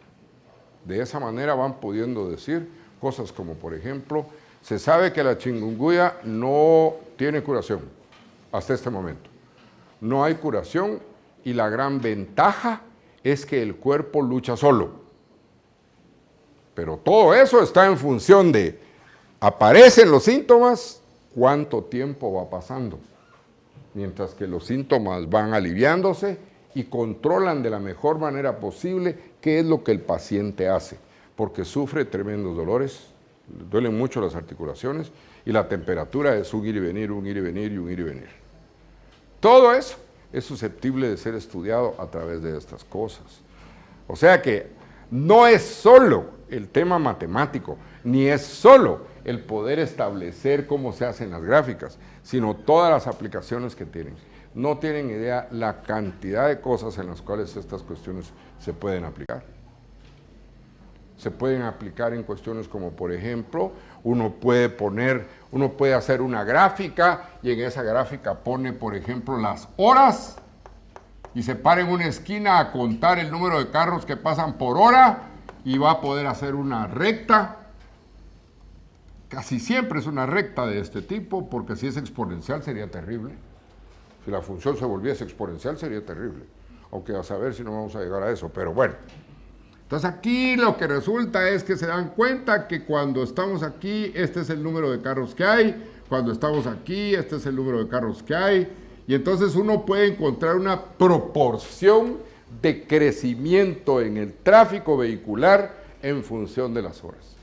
De esa manera van pudiendo decir cosas como, por ejemplo, se sabe que la chikungunya no tiene curación hasta este momento. No hay curación y la gran ventaja es que el cuerpo lucha solo. Pero todo eso está en función de, aparecen los síntomas, cuánto tiempo va pasando. Mientras que los síntomas van aliviándose y controlan de la mejor manera posible qué es lo que el paciente hace, porque sufre tremendos dolores, le duelen mucho las articulaciones y la temperatura es un ir y venir, un ir y venir y un ir y venir. Todo eso es susceptible de ser estudiado a través de estas cosas. O sea que no es solo el tema matemático, ni es solo el poder establecer cómo se hacen las gráficas, sino todas las aplicaciones que tienen. No tienen idea la cantidad de cosas en las cuales estas cuestiones se pueden aplicar. Se pueden aplicar en cuestiones como, por ejemplo, uno puede hacer una gráfica y en esa gráfica pone, por ejemplo, las horas y se para en una esquina a contar el número de carros que pasan por hora y va a poder hacer una recta. Casi siempre es una recta de este tipo, porque si es exponencial sería terrible. Si la función se volviese exponencial sería terrible. Aunque a saber si no vamos a llegar a eso, pero bueno. Entonces aquí lo que resulta es que se dan cuenta que cuando estamos aquí, este es el número de carros que hay, cuando estamos aquí, este es el número de carros que hay, y entonces uno puede encontrar una proporción de crecimiento en el tráfico vehicular en función de las horas.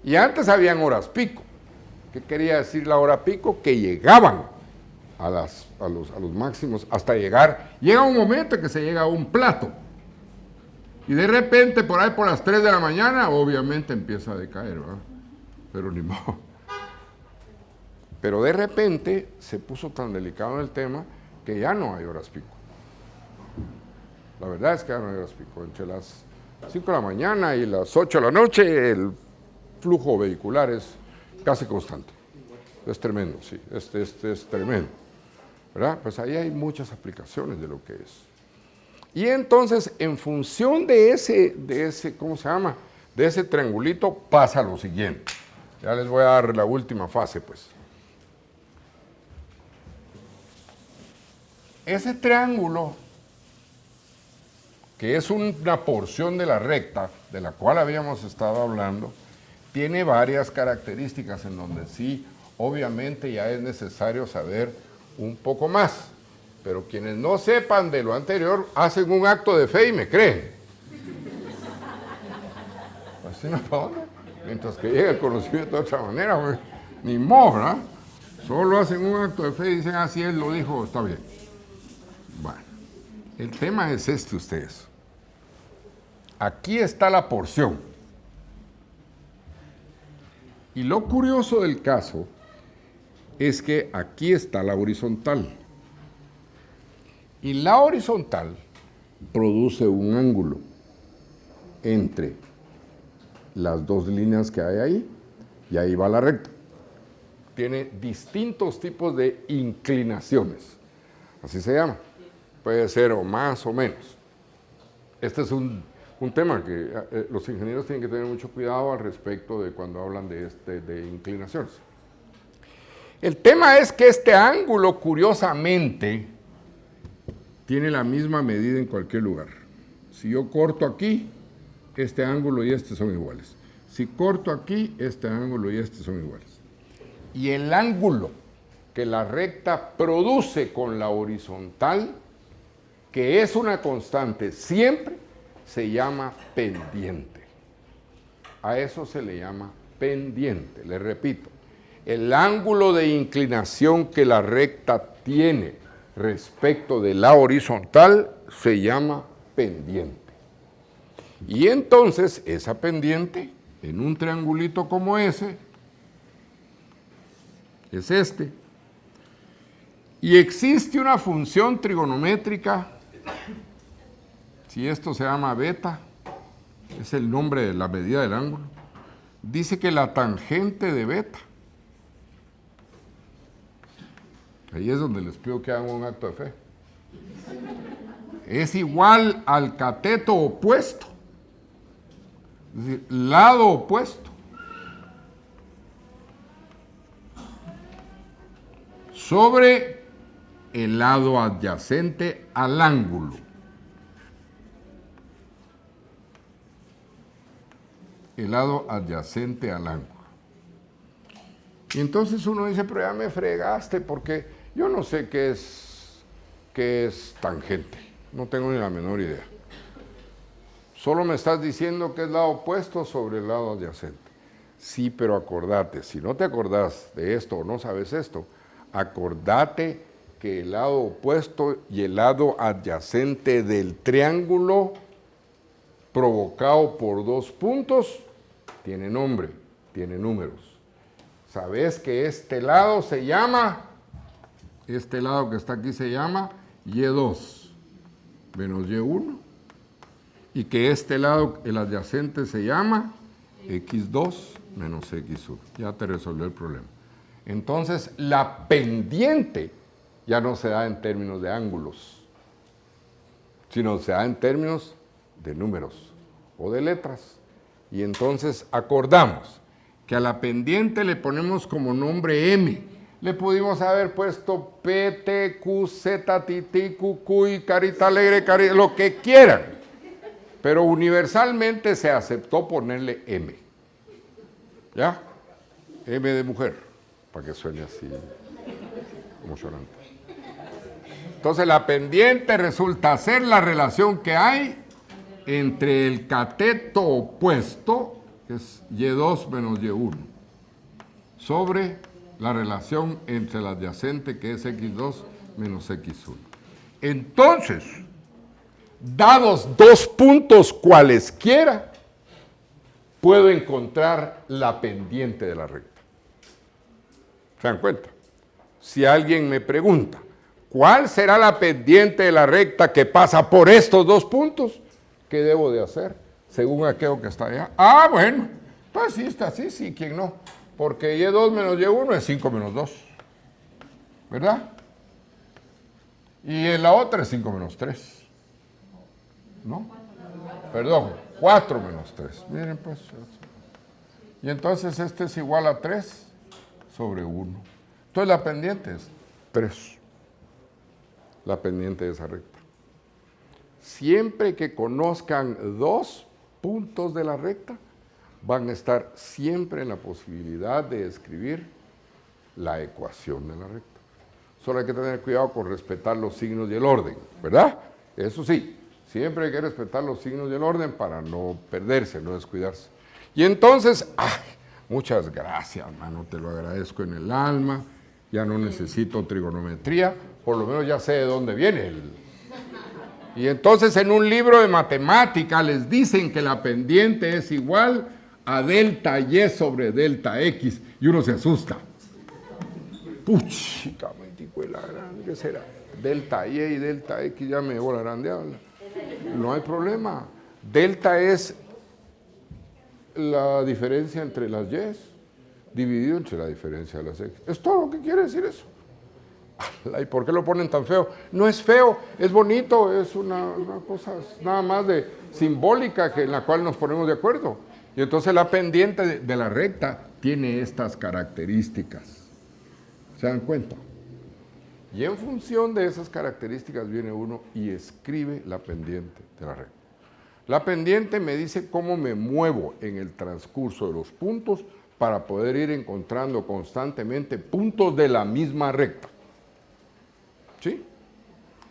Y antes habían horas pico. ¿Qué quería decir la hora pico? Que llegaban a los máximos hasta llegar. Llega un momento en que se llega a un plato. Y de repente, por ahí por las 3 de la mañana, obviamente empieza a decaer, ¿verdad? Pero ni modo. Pero de repente se puso tan delicado el tema que ya no hay horas pico. La verdad es que ya no hay horas pico. Entre las 5 de la mañana y las 8 de la noche, el flujo vehicular es casi constante. Es tremendo, sí, es tremendo, ¿verdad? Pues ahí hay muchas aplicaciones de lo que es. Y entonces, en función de ese, ¿cómo se llama? De ese triangulito pasa lo siguiente. Ya les voy a dar la última fase, pues. Ese triángulo, que es una porción de la recta, de la cual habíamos estado hablando, tiene varias características en donde sí, obviamente ya es necesario saber un poco más. Pero quienes no sepan de lo anterior, hacen un acto de fe y me creen. Así no para dónde. Mientras que llega el conocimiento de otra manera, pues, ni modo, ¿verdad? Solo hacen un acto de fe y dicen, así él lo dijo, está bien. Bueno, el tema es este, ustedes. Aquí está la porción. Y lo curioso del caso es que aquí está la horizontal. Y la horizontal produce un ángulo entre las dos líneas que hay ahí, y ahí va la recta. Tiene distintos tipos de inclinaciones, así se llama. Puede ser o más o menos. Este es un tema que los ingenieros tienen que tener mucho cuidado al respecto de cuando hablan de inclinaciones. El tema es que este ángulo, curiosamente, tiene la misma medida en cualquier lugar. Si yo corto aquí, este ángulo y este son iguales. Si corto aquí, este ángulo y este son iguales. Y el ángulo que la recta produce con la horizontal, que es una constante siempre, se llama pendiente. A eso se le llama pendiente. Le repito, el ángulo de inclinación que la recta tiene respecto de la horizontal se llama pendiente. Y entonces esa pendiente en un triangulito como ese es este. Y existe una función trigonométrica, si esto se llama beta, es el nombre de la medida del ángulo, dice que la tangente de beta, ahí es donde les pido que hagan un acto de fe, es igual al cateto opuesto, es decir, lado opuesto, sobre el lado adyacente al ángulo. El lado adyacente al ángulo. Y entonces uno dice, pero ya me fregaste, porque yo no sé qué es tangente. No tengo ni la menor idea. Solo me estás diciendo que es lado opuesto sobre el lado adyacente. Sí, pero acordate, si no te acordás de esto o no sabes esto, acordate que el lado opuesto y el lado adyacente del triángulo provocado por dos puntos tiene nombre, tiene números. ¿Sabes que este lado se llama, este lado que está aquí se llama Y2 menos Y1? Y que este lado, el adyacente, se llama X2 menos X1. Ya te resolvió el problema. Entonces, la pendiente ya no se da en términos de ángulos, sino se da en términos de números o de letras. Y entonces acordamos que a la pendiente le ponemos como nombre M. Le pudimos haber puesto P, T, Q, Z, Titi, Cucuy, Carita Alegre, lo que quieran. Pero universalmente se aceptó ponerle M. ¿Ya? M de mujer, para que suene así emocionante. Entonces la pendiente resulta ser la relación que hay entre el cateto opuesto, que es Y2 menos Y1, sobre la relación entre el adyacente, que es X2 menos X1. Entonces, dados dos puntos cualesquiera, puedo encontrar la pendiente de la recta. ¿Se dan cuenta? Si alguien me pregunta, ¿cuál será la pendiente de la recta que pasa por estos dos puntos? ¿Qué debo de hacer? Según aquello que está allá. Ah, bueno, pues sí, está así, sí, ¿quién no? Porque Y2 menos Y1 es 5 menos 2, ¿verdad? Y en la otra es 5 menos 3, ¿no? Perdón, 4 menos 3. Miren, pues. Y entonces este es igual a 3 sobre 1. Entonces la pendiente es 3. La pendiente de esa recta. Siempre que conozcan dos puntos de la recta, van a estar siempre en la posibilidad de escribir la ecuación de la recta. Solo hay que tener cuidado con respetar los signos y el orden, ¿verdad? Eso sí, siempre hay que respetar los signos y el orden para no perderse, no descuidarse. Y entonces, muchas gracias, hermano, te lo agradezco en el alma, ya no necesito trigonometría, por lo menos ya sé de dónde viene el... Y entonces en un libro de matemática les dicen que la pendiente es igual a delta y sobre delta x, y uno se asusta. Puchica, la grande, ¿qué será? Delta y delta x, ya me llevo la grande habla. No hay problema. Delta es la diferencia entre las y dividido entre la diferencia de las x. Es todo lo que quiere decir eso. ¿Y por qué lo ponen tan feo? No es feo, es bonito, es una cosa nada más de simbólica en la cual nos ponemos de acuerdo. Y entonces la pendiente de la recta tiene estas características. ¿Se dan cuenta? Y en función de esas características viene uno y escribe la pendiente de la recta. La pendiente me dice cómo me muevo en el transcurso de los puntos para poder ir encontrando constantemente puntos de la misma recta. ¿Sí?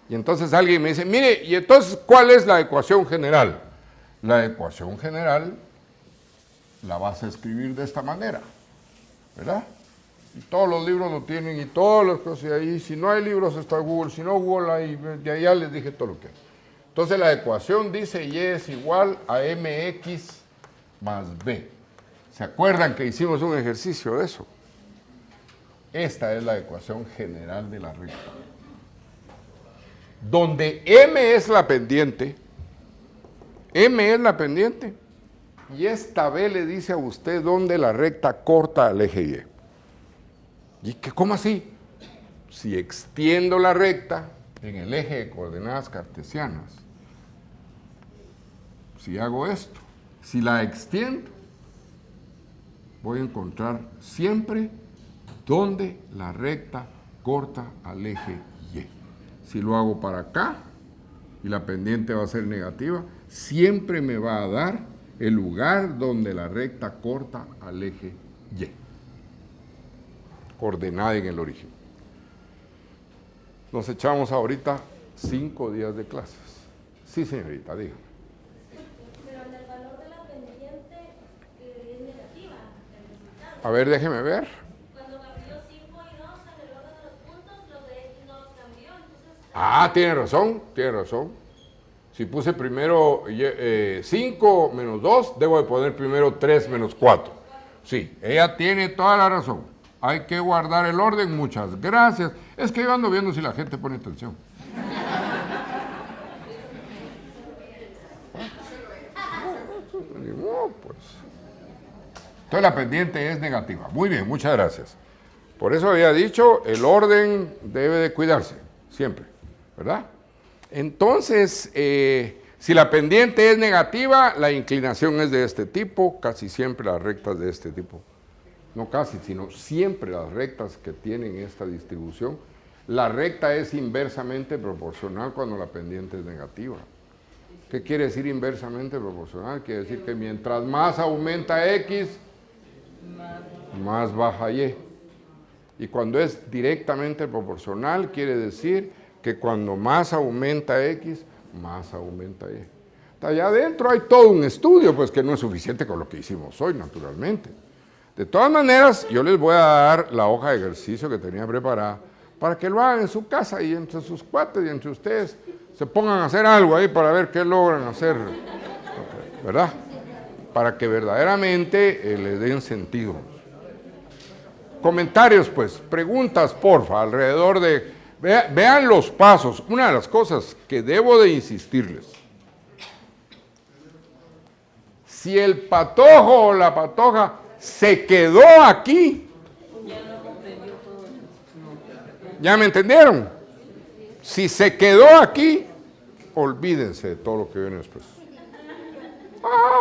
Y entonces alguien me dice, mire, ¿y entonces cuál es la ecuación general? La ecuación general la vas a escribir de esta manera, ¿verdad? Y todos los libros lo tienen y todas las cosas ahí. Si no hay libros está Google, si no Google hay, de allá les dije todo lo que hay. Entonces la ecuación dice y es igual a mx más b. ¿Se acuerdan que hicimos un ejercicio de eso? Esta es la ecuación general de la recta. Donde m es la pendiente, y esta b le dice a usted dónde la recta corta al eje y. ¿Y qué, cómo así? Si extiendo la recta en el eje de coordenadas cartesianas, si hago esto, si la extiendo, voy a encontrar siempre dónde la recta corta al eje y. Si lo hago para acá y la pendiente va a ser negativa, siempre me va a dar el lugar donde la recta corta al eje y. Coordenada en el origen. Nos echamos ahorita 5 días de clases. Sí, señorita, dígame. Pero en el valor de la pendiente es negativa, el resultado. A ver, déjeme ver. Cuando cambió 5 y 2 en el orden de los puntos, los de X no los cambió. Entonces, Tiene razón. Si puse primero 5 menos 2, debo de poner primero 3 menos 4. Sí, ella tiene toda la razón. Hay que guardar el orden, muchas gracias. Es que yo ando viendo si la gente pone atención. No, pues. Entonces la pendiente es negativa. Muy bien, muchas gracias. Por eso había dicho, el orden debe de cuidarse, siempre, ¿verdad? Entonces, si la pendiente es negativa, la inclinación es de este tipo, casi siempre las rectas de este tipo. No casi, sino siempre las rectas que tienen esta distribución. La recta es inversamente proporcional cuando la pendiente es negativa. ¿Qué quiere decir inversamente proporcional? Quiere decir que mientras más aumenta X, más baja Y. Y cuando es directamente proporcional, quiere decir que cuando más aumenta X, más aumenta Y. Allá adentro hay todo un estudio, pues que no es suficiente con lo que hicimos hoy, naturalmente. De todas maneras, yo les voy a dar la hoja de ejercicio que tenía preparada para que lo hagan en su casa y entre sus cuates y entre ustedes se pongan a hacer algo ahí para ver qué logran hacer, ¿verdad? Para que verdaderamente le den sentido. Comentarios, pues, preguntas, porfa, alrededor de... Vean los pasos. Una de las cosas que debo de insistirles. Si el patojo o la patoja se quedó aquí. ¿Ya me entendieron? Si se quedó aquí, olvídense de todo lo que viene después.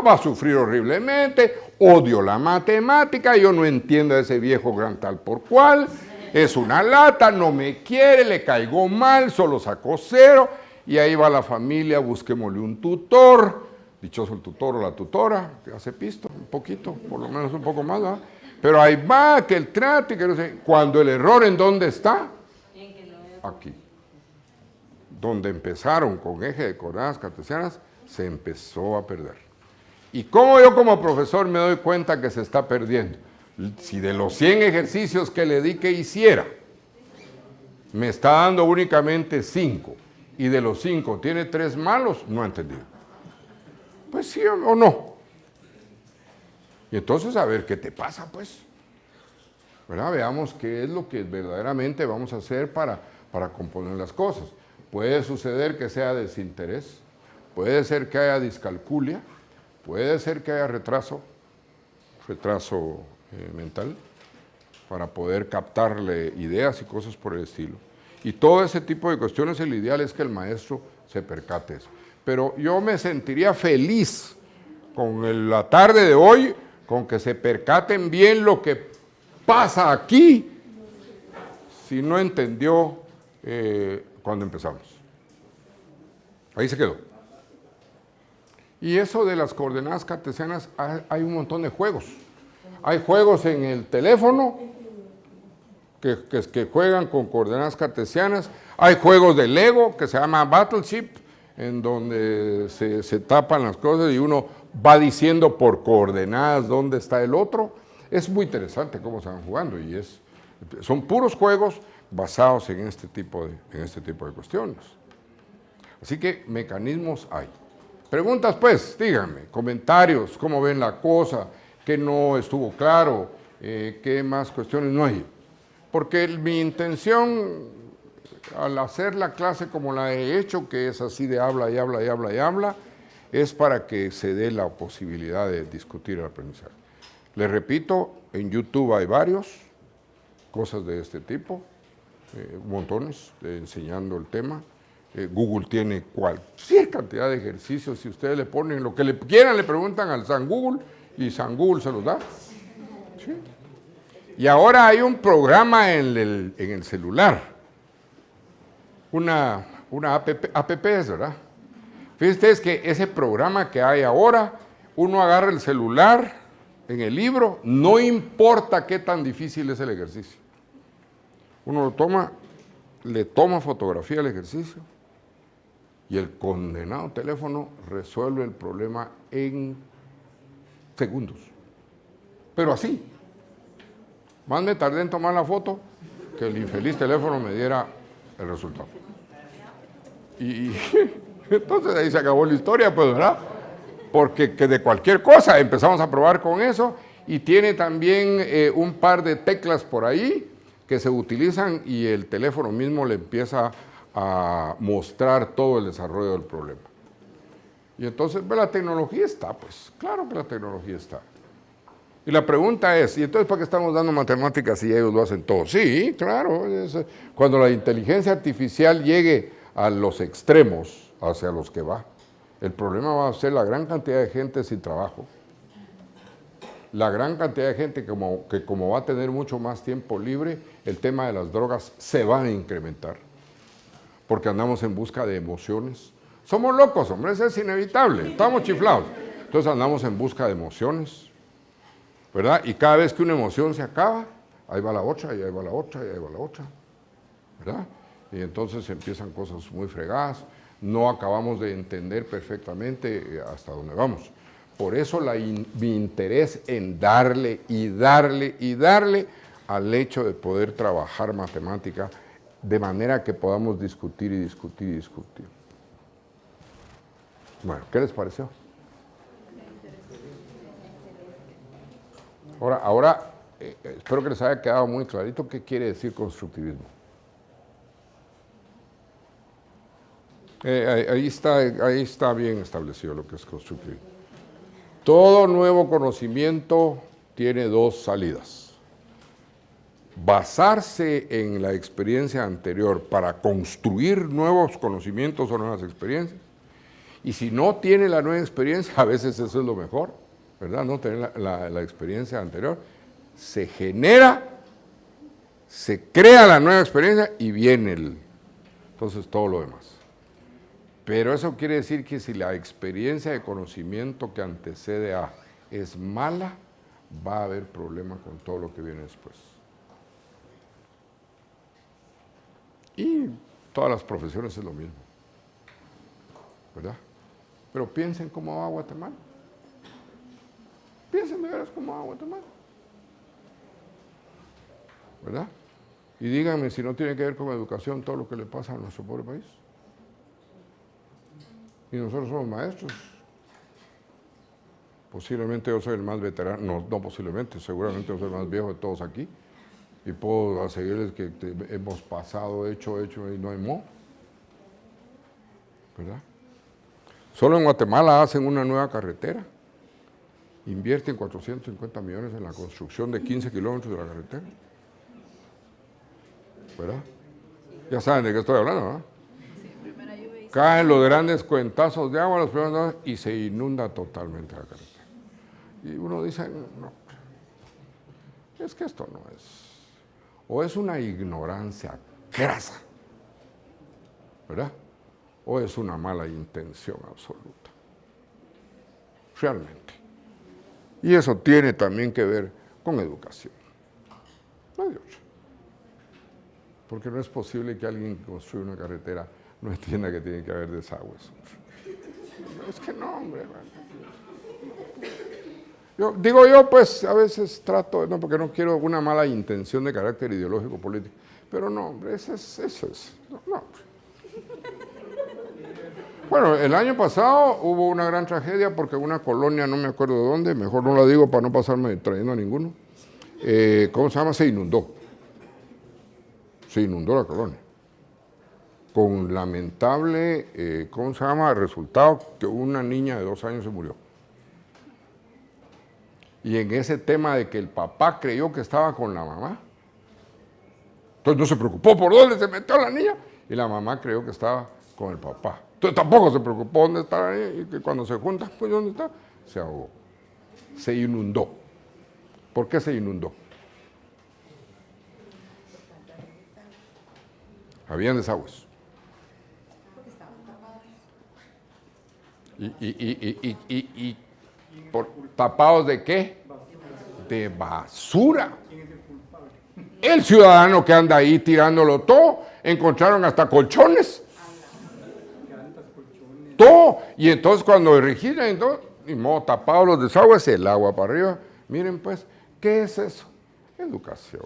Va a sufrir horriblemente, odio la matemática, yo no entiendo a ese viejo gran tal por cual, es una lata, no me quiere, le caigo mal, solo sacó 0, y ahí va la familia, busquémosle un tutor. Dichoso el tutor o la tutora, que hace pisto, un poquito, por lo menos un poco más, ¿verdad? Pero ahí va, que el trato y que no sé. Cuando el error, ¿en dónde está? Aquí. Donde empezaron con eje de coordenadas cartesianas, se empezó a perder. ¿Y cómo yo como profesor me doy cuenta que se está perdiendo? Si de los 100 ejercicios que le di que hiciera, me está dando únicamente 5, y de los 5 tiene 3 malos, no ha entendido. Pues sí o no. Y entonces a ver qué te pasa, pues. ¿Verdad? Veamos qué es lo que verdaderamente vamos a hacer para componer las cosas. Puede suceder que sea desinterés, puede ser que haya discalculia, puede ser que haya retraso mental, para poder captarle ideas y cosas por el estilo. Y todo ese tipo de cuestiones, el ideal es que el maestro se percate de eso. Pero yo me sentiría feliz con la tarde de hoy, con que se percaten bien lo que pasa aquí, si no entendió cuando empezamos. Ahí se quedó. Y eso de las coordenadas cartesianas, hay un montón de juegos. Hay juegos en el teléfono que juegan con coordenadas cartesianas. Hay juegos de Lego que se llama Battleship, en donde se tapan las cosas y uno va diciendo por coordenadas dónde está el otro. Es muy interesante cómo se van jugando y son puros juegos basados en este tipo de cuestiones. Así que mecanismos hay. Preguntas pues, díganme, comentarios, cómo ven la cosa, qué no estuvo claro, qué más cuestiones no hay. Porque mi intención al hacer la clase como la he hecho, que es así de habla y habla y habla y habla, es para que se dé la posibilidad de discutir el aprendizaje. Les repito, en YouTube hay varios, cosas de este tipo, montones, enseñando el tema. Google tiene cualquier cantidad de ejercicios, si ustedes le ponen lo que le quieran, le preguntan al San Google y San Google se los da. ¿Sí? Y ahora hay un programa en el celular, una app, ¿verdad? Fíjense ustedes que ese programa que hay ahora, uno agarra el celular en el libro, no importa qué tan difícil es el ejercicio. Uno lo toma, le toma fotografía al ejercicio y el condenado teléfono resuelve el problema en segundos. Pero así. Más me tardé en tomar la foto que el infeliz teléfono me diera el resultado. Y entonces ahí se acabó la historia, pues, ¿verdad? Porque que de cualquier cosa empezamos a probar con eso y tiene también un par de teclas por ahí que se utilizan y el teléfono mismo le empieza a mostrar todo el desarrollo del problema. Y entonces, pues, la tecnología está, pues, claro que la tecnología está. Y la pregunta es, ¿y entonces para qué estamos dando matemáticas si ellos lo hacen todo? Sí, claro, cuando la inteligencia artificial llegue a los extremos hacia los que va, el problema va a ser la gran cantidad de gente sin trabajo, la gran cantidad de gente que como va a tener mucho más tiempo libre, el tema de las drogas se va a incrementar, porque andamos en busca de emociones. Somos locos, hombre, eso es inevitable, estamos chiflados. Entonces andamos en busca de emociones, ¿verdad? Y cada vez que una emoción se acaba, ahí va la otra, y ahí va la otra, y ahí va la otra, ¿verdad? Y entonces empiezan cosas muy fregadas, no acabamos de entender perfectamente hasta dónde vamos. Por eso mi interés en darle y darle y darle al hecho de poder trabajar matemática de manera que podamos discutir y discutir y discutir. Bueno, ¿qué les pareció? Ahora espero que les haya quedado muy clarito qué quiere decir constructivismo. Ahí está bien establecido lo que es constructivismo. Todo nuevo conocimiento tiene dos salidas. Basarse en la experiencia anterior para construir nuevos conocimientos o nuevas experiencias. Y si no tiene la nueva experiencia, a veces eso es lo mejor, ¿verdad? No tener la experiencia anterior. Se genera, se crea la nueva experiencia y viene entonces todo lo demás. Pero eso quiere decir que si la experiencia de conocimiento que antecede a es mala, va a haber problema con todo lo que viene después. Y todas las profesiones es lo mismo, ¿verdad? Pero piensen cómo va Guatemala. Piensen de veras cómo va Guatemala, ¿verdad? Y díganme si no tiene que ver con educación todo lo que le pasa a nuestro pobre país. Y nosotros somos maestros. Posiblemente yo soy el más veterano, no posiblemente, seguramente yo soy el más viejo de todos aquí. Y puedo asegurarles que hemos pasado, hecho, y no hay mo. ¿Verdad? Solo en Guatemala hacen una nueva carretera. Invierten 450 millones en la construcción de 15 kilómetros de la carretera. ¿Verdad? Ya saben de qué estoy hablando, ¿verdad? Caen los grandes cuentazos de agua los primeros días y se inunda totalmente la carretera. Y uno dice, no, es que esto no es, o es una ignorancia crasa, ¿verdad? O es una mala intención absoluta, realmente. Y eso tiene también que ver con educación. No hay otra. Porque no es posible que alguien que construya una carretera no entienda que tiene que haber desagües. Es que no, hombre. Yo pues a veces trato, no, porque no quiero una mala intención de carácter ideológico político, pero no, hombre, eso es. No. Bueno, el año pasado hubo una gran tragedia porque una colonia, no me acuerdo de dónde, mejor no la digo para no pasarme trayendo a ninguno, ¿cómo se llama? Se inundó la colonia. Con lamentable, ¿cómo se llama? Resultado que una niña de 2 años se murió. Y en ese tema de que el papá creyó que estaba con la mamá, entonces no se preocupó por dónde se metió la niña, y la mamá creyó que estaba con el papá. Entonces tampoco se preocupó dónde está la niña, y que cuando se juntan, pues ¿dónde está? Se ahogó. Se inundó. ¿Por qué se inundó? Habían desagües. Y ¿tapados de qué? De basura. El ciudadano que anda ahí tirándolo todo, encontraron hasta colchones. Todo. Y entonces cuando regiran, ni modo, tapados los desagües, el agua para arriba. Miren pues, ¿qué es eso? Educación.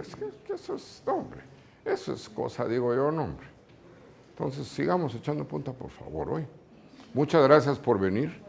Es que eso es, no, hombre, eso es cosa, digo yo, no, hombre. Entonces, sigamos echando punta, por favor, hoy. Muchas gracias por venir.